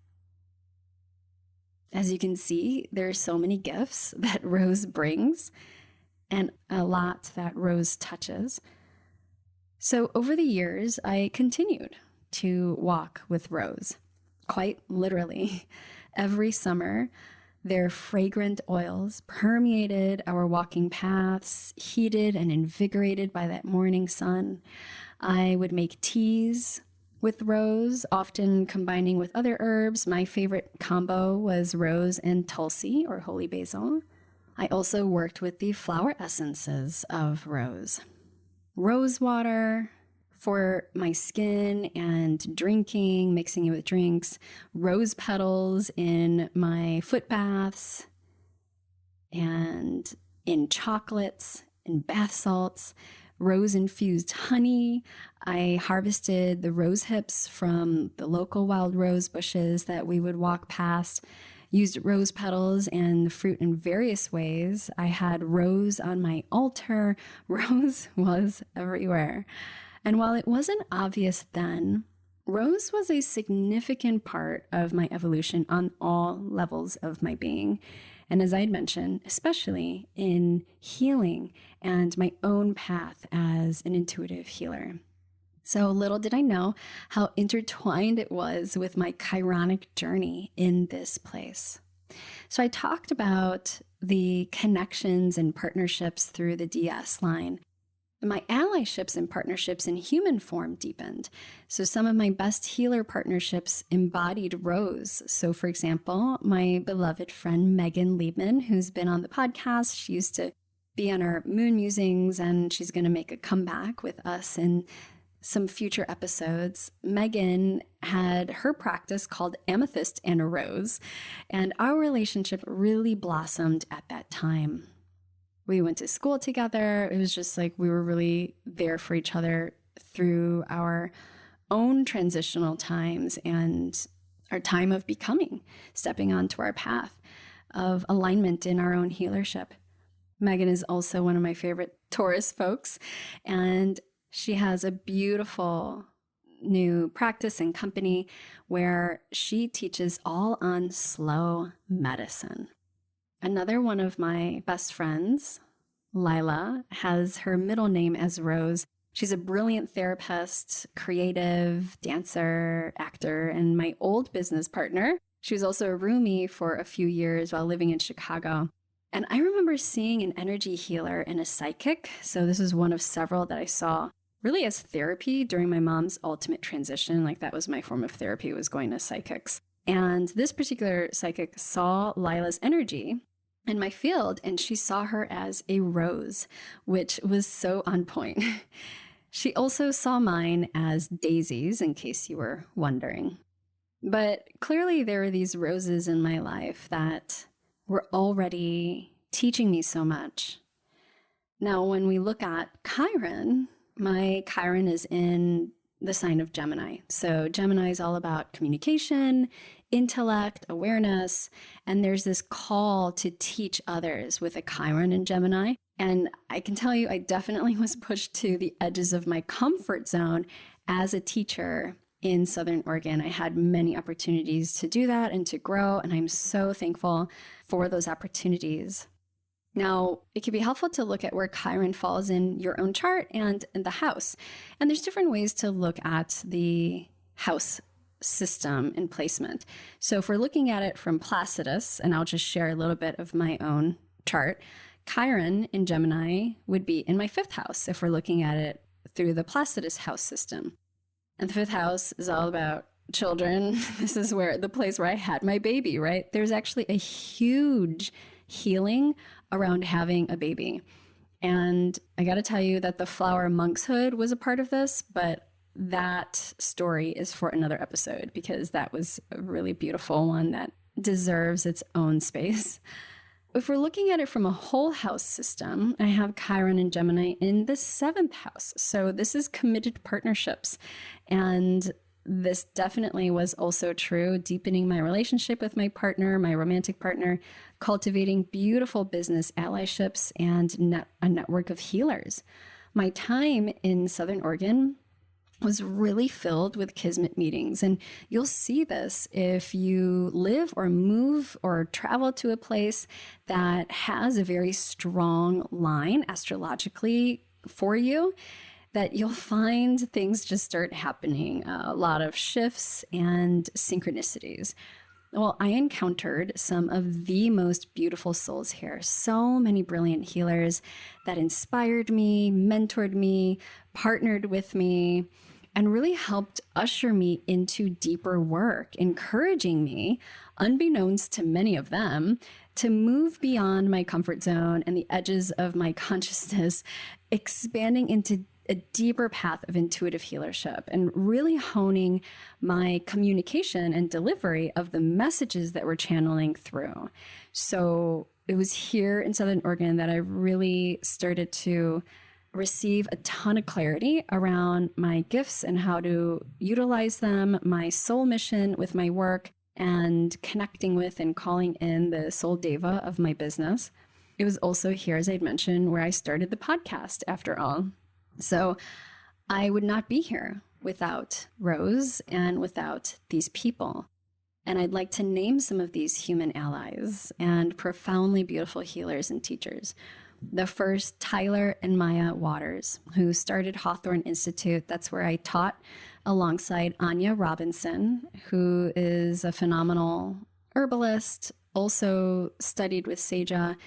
As you can see, there are so many gifts that rose brings and a lot that rose touches. So over the years, I continued to walk with rose, quite literally. Every summer, their fragrant oils permeated our walking paths, heated and invigorated by that morning sun. I would make teas with rose, often combining with other herbs. My favorite combo was rose and tulsi, or holy basil. I also worked with the flower essences of rose. Rose water for my skin and drinking, mixing it with drinks, rose petals in my foot baths, and in chocolates and bath salts, rose-infused honey. I harvested the rose hips from the local wild rose bushes that we would walk past, used rose petals and the fruit in various ways. I had rose on my altar. Rose was everywhere. And while it wasn't obvious then, Rose was a significant part of my evolution on all levels of my being. And as I had mentioned, especially in healing and my own path as an intuitive healer. So little did I know how intertwined it was with my chironic journey in this place. So I talked about the connections and partnerships through the DS line. My allyships and partnerships in human form deepened. So some of my best healer partnerships embodied Rose. So for example, my beloved friend Megan Liebman, who's been on the podcast, she used to be on our Moon Musings, and she's going to make a comeback with us in some future episodes. Megan had her practice called Amethyst and a Rose, and our relationship really blossomed at that time. We went to school together. It was just like we were really there for each other through our own transitional times and our time of becoming, stepping onto our path of alignment in our own healership. Megan is also one of my favorite Taurus folks, and she has a beautiful new practice and company where she teaches all on slow medicine. Another one of my best friends, Lila, has her middle name as Rose. She's a brilliant therapist, creative, dancer, actor, and my old business partner. She was also a roomie for a few years while living in Chicago. And I remember seeing an energy healer and a psychic. So this is one of several that I saw really as therapy during my mom's ultimate transition. Like that was my form of therapy, was going to psychics. And this particular psychic saw Lila's energy in my field, and she saw her as a rose, which was so on point. She also saw mine as daisies, in case you were wondering. But clearly there were these roses in my life that were already teaching me so much. Now, when we look at Chiron, my Chiron is in the sign of Gemini. So Gemini is all about communication, intellect, awareness, and there's this call to teach others with a Chiron in Gemini. And I can tell you, I definitely was pushed to the edges of my comfort zone as a teacher in Southern Oregon. I had many opportunities to do that and to grow, and I'm so thankful for those opportunities. Now, it can be helpful to look at where Chiron falls in your own chart and in the house. And there's different ways to look at the house system and placement. So if we're looking at it from Placidus, and I'll just share a little bit of my own chart, Chiron in Gemini would be in my fifth house if we're looking at it through the Placidus house system. And the fifth house is all about children. This is where the place where I had my baby, right? There's actually a huge healing around having a baby. And I got to tell you that the flower monkshood was a part of this, but that story is for another episode because that was a really beautiful one that deserves its own space. If we're looking at it from a whole house system, I have Chiron and Gemini in the seventh house. So this is committed partnerships. And this definitely was also true, deepening my relationship with my partner, my romantic partner, cultivating beautiful business allyships, and a network of healers. My time in Southern Oregon was really filled with kismet meetings. And you'll see this if you live or move or travel to a place that has a very strong line astrologically for you, that you'll find things just start happening, a lot of shifts and synchronicities. Well, I encountered some of the most beautiful souls here. So many brilliant healers that inspired me, mentored me, partnered with me, and really helped usher me into deeper work, encouraging me, unbeknownst to many of them, to move beyond my comfort zone and the edges of my consciousness, expanding into a deeper path of intuitive healership and really honing my communication and delivery of the messages that we're channeling through. So it was here in Southern Oregon that I really started to receive a ton of clarity around my gifts and how to utilize them, my soul mission with my work, and connecting with and calling in the soul deva of my business. It was also here, as I'd mentioned, where I started the podcast after all. So I would not be here without Rose and without these people. And I'd like to name some of these human allies and profoundly beautiful healers and teachers. The first, Tyler and Maya Waters, who started Hawthorne Institute. That's where I taught alongside Anya Robinson, who is a phenomenal herbalist, also studied with Seja,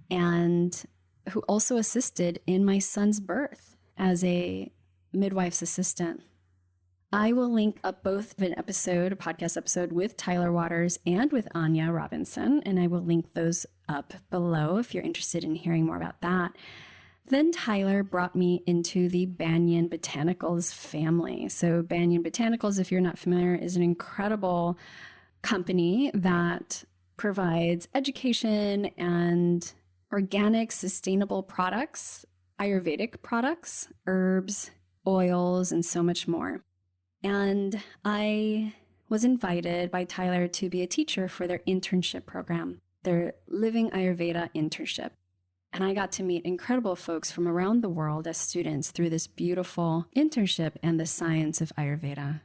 and who also assisted in my son's birth as a midwife's assistant. I will link up both a podcast episode with Tyler Waters and with Anya Robinson, and I will link those up below if you're interested in hearing more about that. Then Tyler brought me into the Banyan Botanicals family. So Banyan Botanicals, if you're not familiar, is an incredible company that provides education and organic, sustainable products, Ayurvedic products, herbs, oils, and so much more. And I was invited by Tyler to be a teacher for their internship program, their Living Ayurveda internship. And I got to meet incredible folks from around the world as students through this beautiful internship and the science of Ayurveda.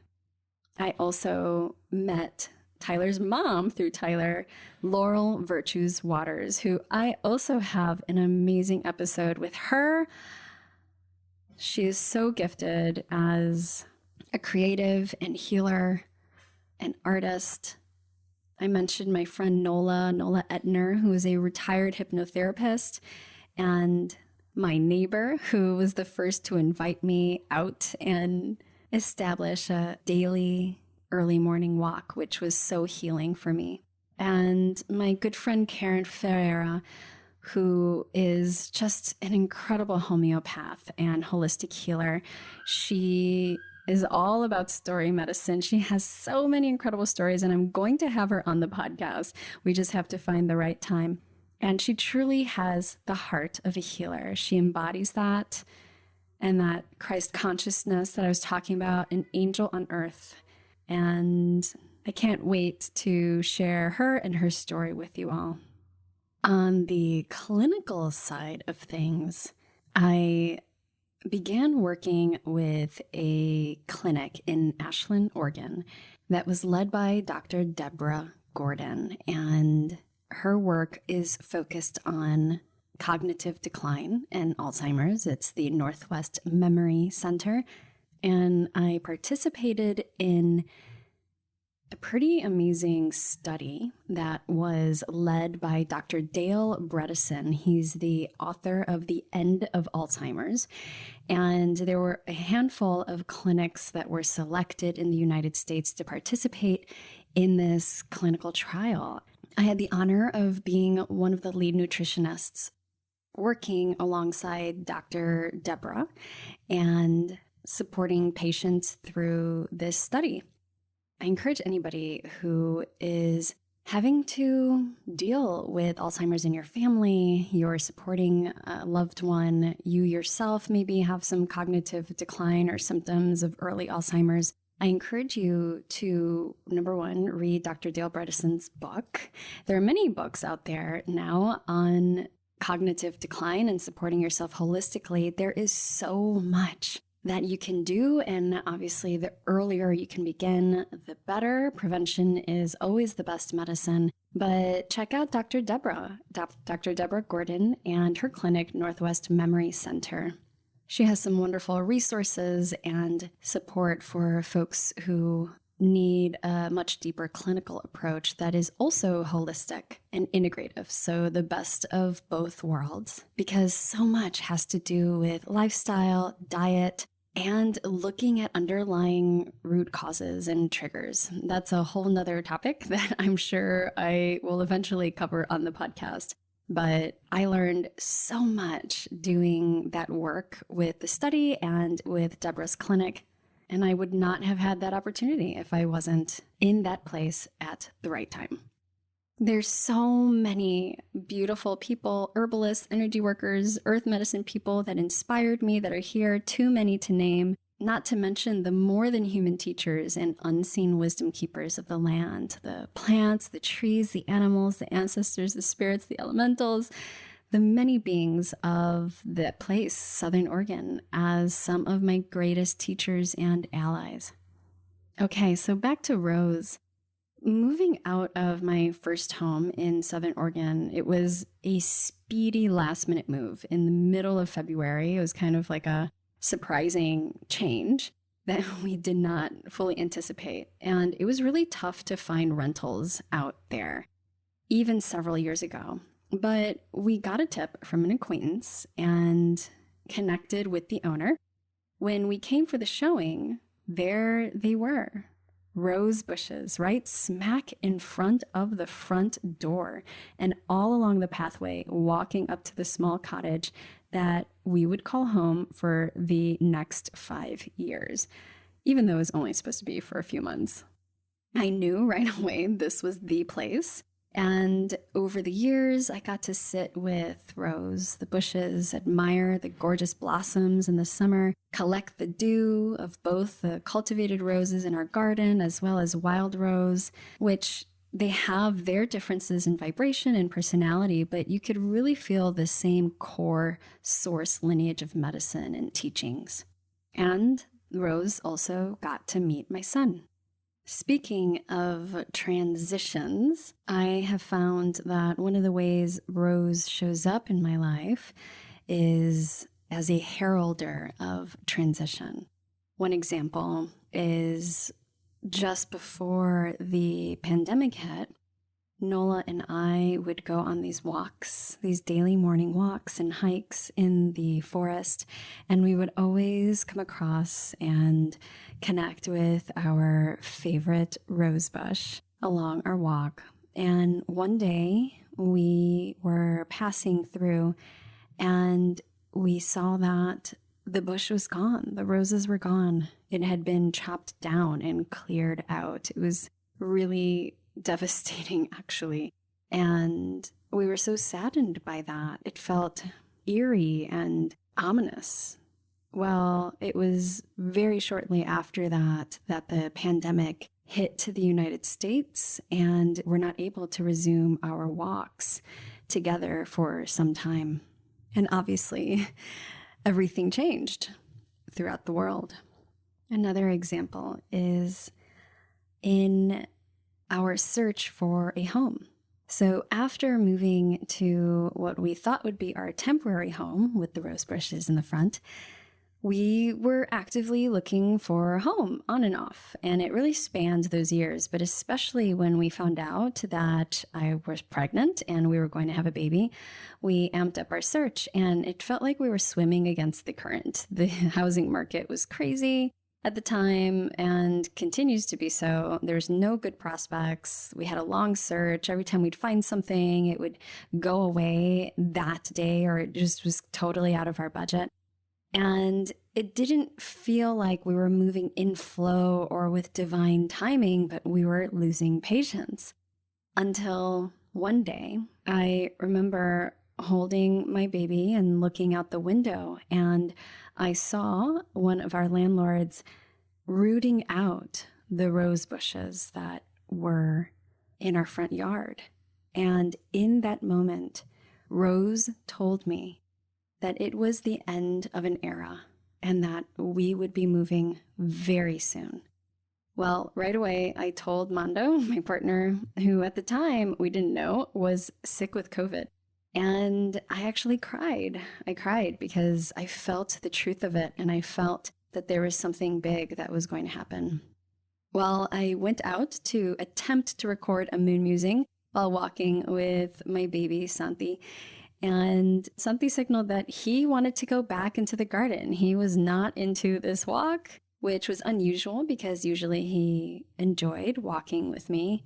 I also met Tyler's mom through Tyler, Laurel Virtues Waters, who I also have an amazing episode with her. She is so gifted as a creative and healer, an artist. I mentioned my friend Nola Etner, who is a retired hypnotherapist, and my neighbor, who was the first to invite me out and establish a daily early morning walk, which was so healing for me. And my good friend Karen Ferreira, who is just an incredible homeopath and holistic healer. She is all about story medicine. She has so many incredible stories, and I'm going to have her on the podcast. We just have to find the right time. And she truly has the heart of a healer. She embodies that and that Christ consciousness that I was talking about, an angel on earth. And I can't wait to share her and her story with you all. On the clinical side of things, I began working with a clinic in Ashland, Oregon, that was led by Dr. Deborah Gordon, and her work is focused on cognitive decline and Alzheimer's. It's the Northwest Memory Center, and I participated in a pretty amazing study that was led by Dr. Dale Bredesen. He's the author of The End of Alzheimer's. And there were a handful of clinics that were selected in the United States to participate in this clinical trial. I had the honor of being one of the lead nutritionists working alongside Dr. Deborah and supporting patients through this study. I encourage anybody who is having to deal with Alzheimer's in your family, you're supporting a loved one, you yourself maybe have some cognitive decline or symptoms of early Alzheimer's. I encourage you to, number one, read Dr. Dale Bredesen's book. There are many books out there now on cognitive decline and supporting yourself holistically. There is so much that you can do, and obviously the earlier you can begin, the better. Prevention is always the best medicine. But check out Dr. Deborah Gordon and her clinic, Northwest Memory Center. She has some wonderful resources and support for folks who need a much deeper clinical approach that is also holistic and integrative. So the best of both worlds, because so much has to do with lifestyle, diet, and looking at underlying root causes and triggers. That's a whole nother topic that I'm sure I will eventually cover on the podcast. But I learned so much doing that work with the study and with Deborah's clinic. And I would not have had that opportunity if I wasn't in that place at the right time. There's so many beautiful people, herbalists, energy workers, earth medicine people that inspired me that are here, too many to name, not to mention the more than human teachers and unseen wisdom keepers of the land, the plants, the trees, the animals, the ancestors, the spirits, the elementals, the many beings of the place, Southern Oregon, as some of my greatest teachers and allies. Okay, so back to Rose. Moving out of my first home in Southern Oregon, it was a speedy last-minute move in the middle of February. It was kind of like a surprising change that we did not fully anticipate. And it was really tough to find rentals out there, even several years ago. But we got a tip from an acquaintance and connected with the owner. When we came for the showing, there they were, rose bushes right smack in front of the front door and all along the pathway walking up to the small cottage that we would call home for the next 5 years, even though it was only supposed to be for a few months. I knew right away this was the place. And over the years, I got to sit with Rose, the bushes, admire the gorgeous blossoms in the summer, collect the dew of both the cultivated roses in our garden as well as wild rose, which they have their differences in vibration and personality, but you could really feel the same core source lineage of medicine and teachings. And Rose also got to meet my son. Speaking of transitions, I have found that one of the ways Rose shows up in my life is as a heralder of transition. One example is just before the pandemic hit, Nola and I would go on these walks, these daily morning walks and hikes in the forest, and we would always come across and connect with our favorite rose bush along our walk. And one day we were passing through and we saw that the bush was gone. The roses were gone. It had been chopped down and cleared out. It was really devastating, actually. And we were so saddened by that. It felt eerie and ominous. Well, it was very shortly after that the pandemic hit to the United States, and we're not able to resume our walks together for some time. And obviously, everything changed throughout the world. Another example is in our search for a home. So after moving to what we thought would be our temporary home with the rose bushes in the front, we were actively looking for a home on and off. And it really spanned those years, but especially when we found out that I was pregnant and we were going to have a baby, we amped up our search and it felt like we were swimming against the current. The housing market was crazy at the time and continues to be so. There's no good prospects. We had a long search. Every time we'd find something, it would go away that day or it just was totally out of our budget. And it didn't feel like we were moving in flow or with divine timing, but we were losing patience. Until one day, I remember holding my baby and looking out the window, and I saw one of our landlords rooting out the rose bushes that were in our front yard. And in that moment, Rose told me that it was the end of an era and that we would be moving very soon. Well, right away, I told Mondo, my partner, who at the time we didn't know was sick with COVID. And I actually cried. I cried because I felt the truth of it and I felt that there was something big that was going to happen. Well, I went out to attempt to record a moon musing while walking with my baby, Santi. And Santi signaled that he wanted to go back into the garden. He was not into this walk, which was unusual because usually he enjoyed walking with me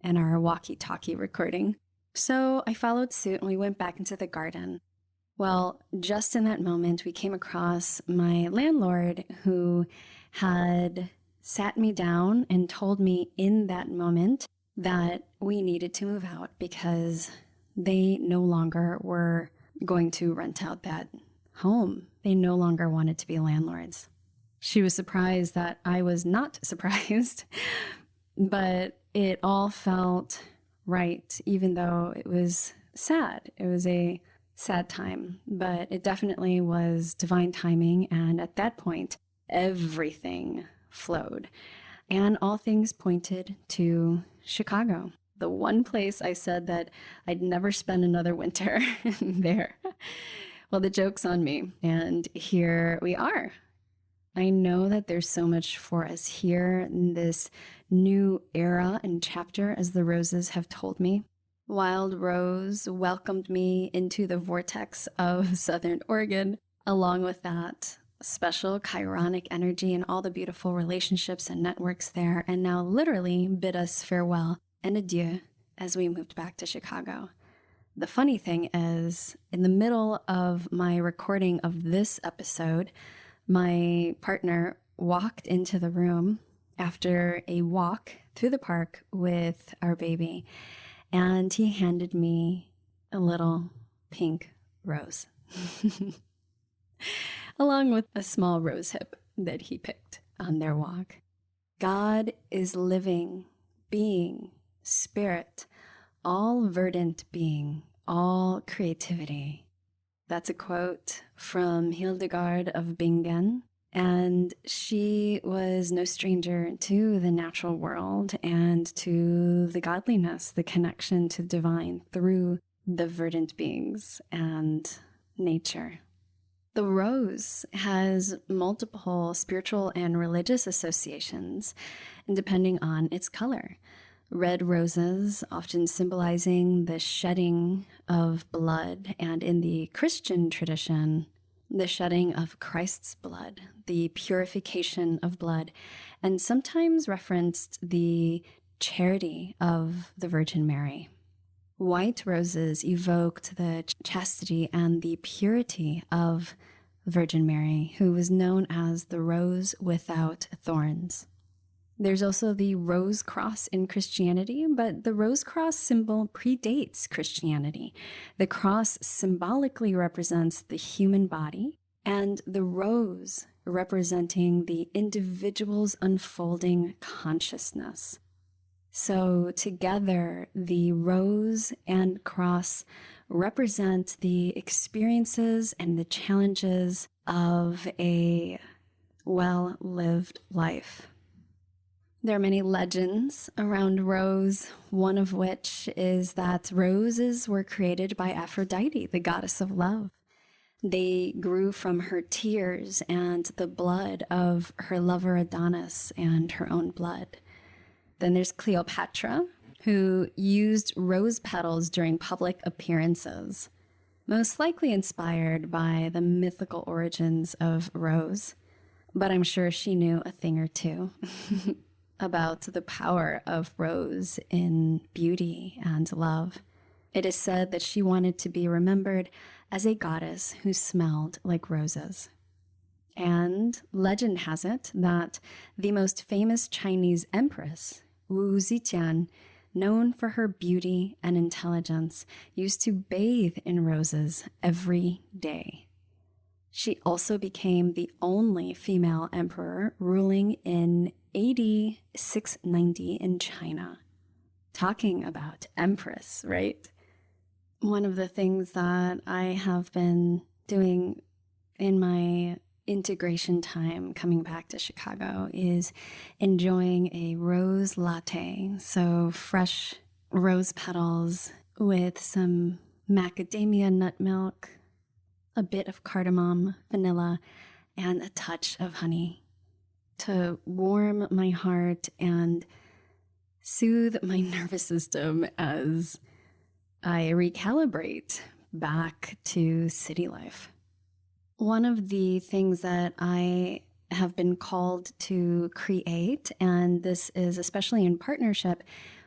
and our walkie-talkie recording. So I followed suit and we went back into the garden. Well, just in that moment, we came across my landlord who had sat me down and told me in that moment that we needed to move out because they no longer were going to rent out that home. They no longer wanted to be landlords. She was surprised that I was not surprised, but it all felt right, even though it was sad. It was a sad time, but it definitely was divine timing. And at that point, everything flowed. And all things pointed to Chicago, the one place I said that I'd never spend another winter there. Well, the joke's on me. And here we are. I know that there's so much for us here in this new era and chapter, as the roses have told me. Wild Rose welcomed me into the vortex of Southern Oregon. Along with that, special chironic energy and all the beautiful relationships and networks there, and now literally bid us farewell and adieu as we moved back to Chicago. The funny thing is, in the middle of my recording of this episode, my partner walked into the room after a walk through the park with our baby, and he handed me a little pink rose, along with a small rose hip that he picked on their walk. God is living, being, spirit, all verdant being, all creativity. That's a quote from Hildegard of Bingen, and she was no stranger to the natural world and to the godliness, the connection to the divine through the verdant beings and nature. The rose has multiple spiritual and religious associations, and depending on its color. Red roses, often symbolizing the shedding of blood, and in the Christian tradition, the shedding of Christ's blood, the purification of blood, and sometimes referenced the charity of the Virgin Mary. White roses evoked the chastity and the purity of Virgin Mary, who was known as the Rose without thorns. There's also the rose cross in Christianity, but the rose cross symbol predates Christianity. The cross symbolically represents the human body, and the rose representing the individual's unfolding consciousness. So together, the rose and cross represent the experiences and the challenges of a well-lived life. There are many legends around rose, one of which is that roses were created by Aphrodite, the goddess of love. They grew from her tears and the blood of her lover Adonis and her own blood. Then there's Cleopatra, who used rose petals during public appearances, most likely inspired by the mythical origins of rose. But I'm sure she knew a thing or two about the power of rose in beauty and love. It is said that she wanted to be remembered as a goddess who smelled like roses. And legend has it that the most famous Chinese empress, Wu Zetian, known for her beauty and intelligence, used to bathe in roses every day. She also became the only female emperor ruling in AD 690 in China. Talking about Empress, right? One of the things that I have been doing in my integration time coming back to Chicago is enjoying a rose latte. So fresh rose petals with some macadamia nut milk, a bit of cardamom, vanilla, and a touch of honey to warm my heart and soothe my nervous system as I recalibrate back to city life. One of the things that I have been called to create, and this is especially in partnership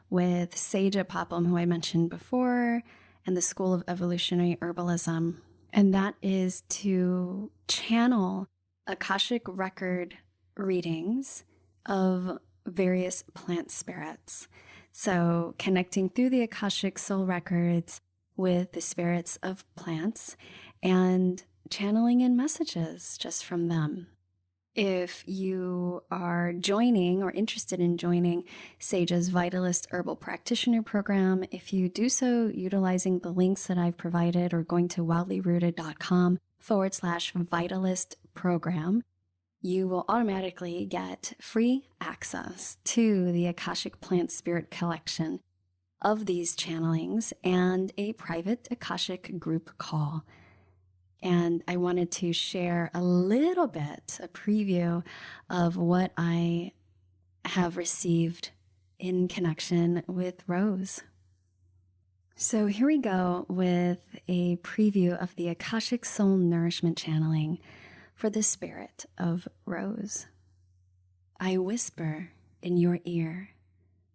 with Seja Popham, who I mentioned before, and the School of Evolutionary Herbalism, and that is to channel Akashic record readings of various plant spirits. So connecting through the Akashic soul records with the spirits of plants and channeling in messages just from them. If you are joining or interested in joining Sage's Vitalist Herbal Practitioner Program, if you do so utilizing the links that I've provided or going to wildlyrooted.com/Vitalist program, you will automatically get free access to the Akashic Plant Spirit Collection of these channelings and a private Akashic group call. And I wanted to share a little bit, a preview of what I have received in connection with Rose. So here we go with a preview of the Akashic Soul Nourishment Channeling for the spirit of Rose. I whisper in your ear,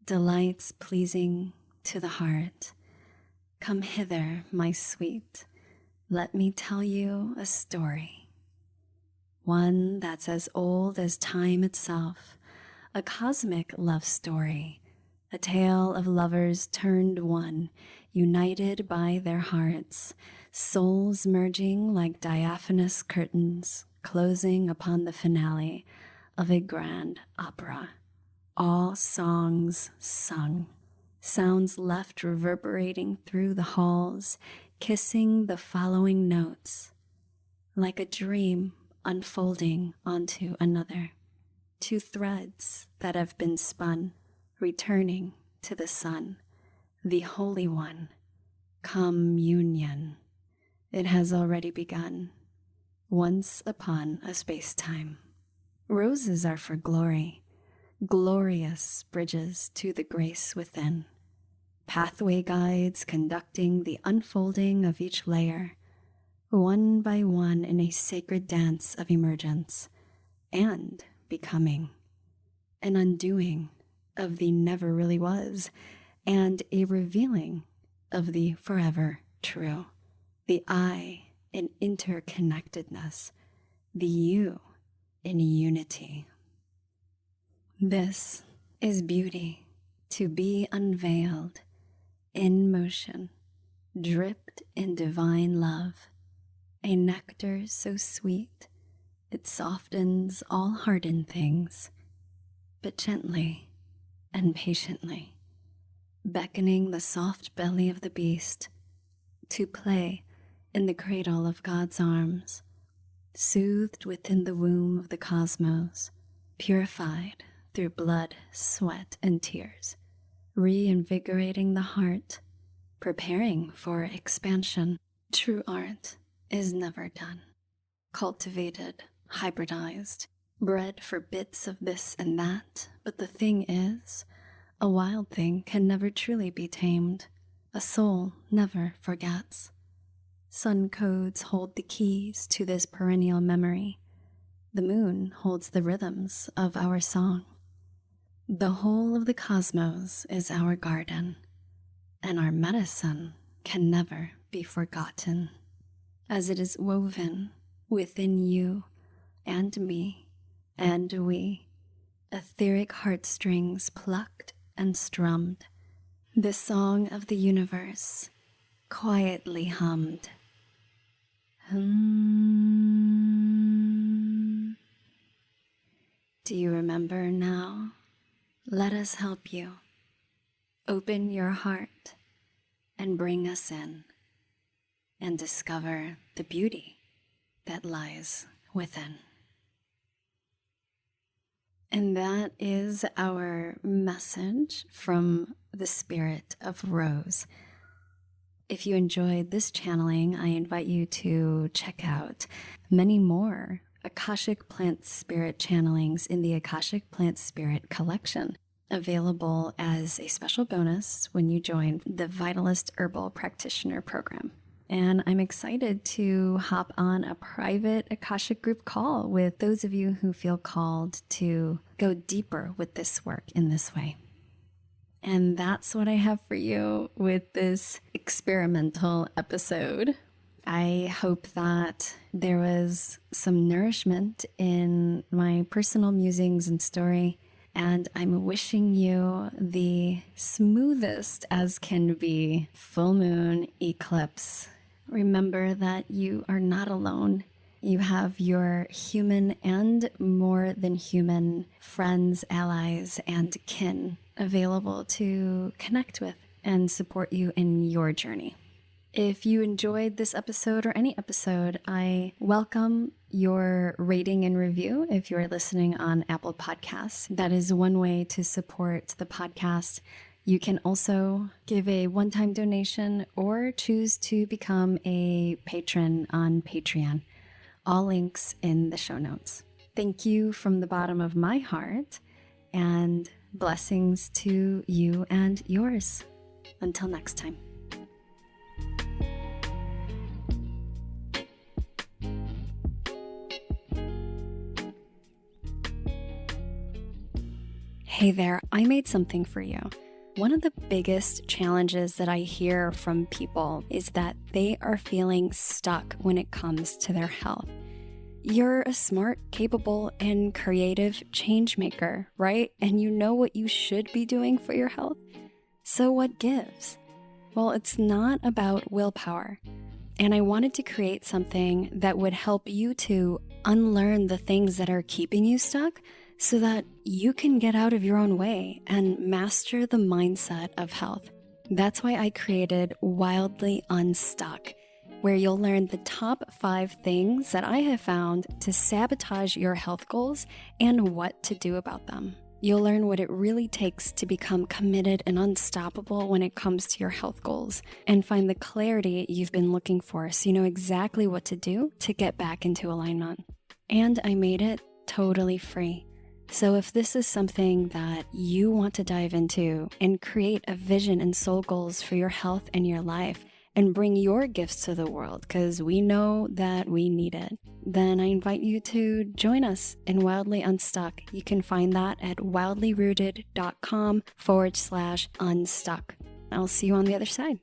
delights pleasing to the heart. Come hither, my sweet. Let me tell you a story, one that's as old as time itself, a cosmic love story, a tale of lovers turned one, united by their hearts, souls merging like diaphanous curtains, closing upon the finale of a grand opera. All songs sung, sounds left reverberating through the halls, kissing the following notes, like a dream unfolding onto another. Two threads that have been spun, returning to the sun, the Holy One, communion. It has already begun, once upon a space-time. Roses are for glory, glorious bridges to the grace within. Pathway guides conducting the unfolding of each layer, one by one in a sacred dance of emergence and becoming, an undoing of the never really was, and a revealing of the forever true, the I in interconnectedness, the you in unity. This is beauty to be unveiled, in motion, dripped in divine love, a nectar so sweet it softens all hardened things, but gently and patiently, beckoning the soft belly of the beast to play in the cradle of God's arms, soothed within the womb of the cosmos, purified through blood, sweat, and tears, reinvigorating the heart, preparing for expansion. True art is never done. Cultivated, hybridized, bred for bits of this and that, but the thing is, a wild thing can never truly be tamed. A soul never forgets. Sun codes hold the keys to this perennial memory. The moon holds the rhythms of our song. The whole of the cosmos is our garden, and our medicine can never be forgotten, as it is woven within you and me and we, etheric heartstrings plucked and strummed, the song of the universe quietly hummed. Do you remember now? Let us help you. Open your heart and bring us in and discover the beauty that lies within. And that is our message from the spirit of Rose. If you enjoyed this channeling, I invite you to check out many more Akashic Plant Spirit channelings in the Akashic Plant Spirit Collection, available as a special bonus when you join the Vitalist Herbal Practitioner Program. And I'm excited to hop on a private Akashic group call with those of you who feel called to go deeper with this work in this way. And that's what I have for you with this experimental episode. I hope that there was some nourishment in my personal musings and story, and I'm wishing you the smoothest as can be full moon eclipse. Remember that you are not alone You have your human and more than human friends, allies, and kin available to connect with and support you in your journey. If you enjoyed this episode or any episode, I welcome your rating and review if you're listening on Apple Podcasts. That is one way to support the podcast. You can also give a one-time donation or choose to become a patron on Patreon. All links in the show notes. Thank you from the bottom of my heart, and blessings to you and yours. Until next time. Hey there, I made something for you. One of the biggest challenges that I hear from people is that they are feeling stuck when it comes to their health. You're a smart, capable, and creative change maker, right? And you know what you should be doing for your health. So what gives? Well, it's not about willpower. And I wanted to create something that would help you to unlearn the things that are keeping you stuck so that you can get out of your own way and master the mindset of health. That's why I created Wildly Unstuck, where you'll learn the top 5 things that I have found to sabotage your health goals and what to do about them. You'll learn what it really takes to become committed and unstoppable when it comes to your health goals and find the clarity you've been looking for so you know exactly what to do to get back into alignment. And I made it totally free. So if this is something that you want to dive into and create a vision and soul goals for your health and your life and bring your gifts to the world, because we know that we need it, then I invite you to join us in Wildly Unstuck. You can find that at wildlyrooted.com/unstuck. I'll see you on the other side.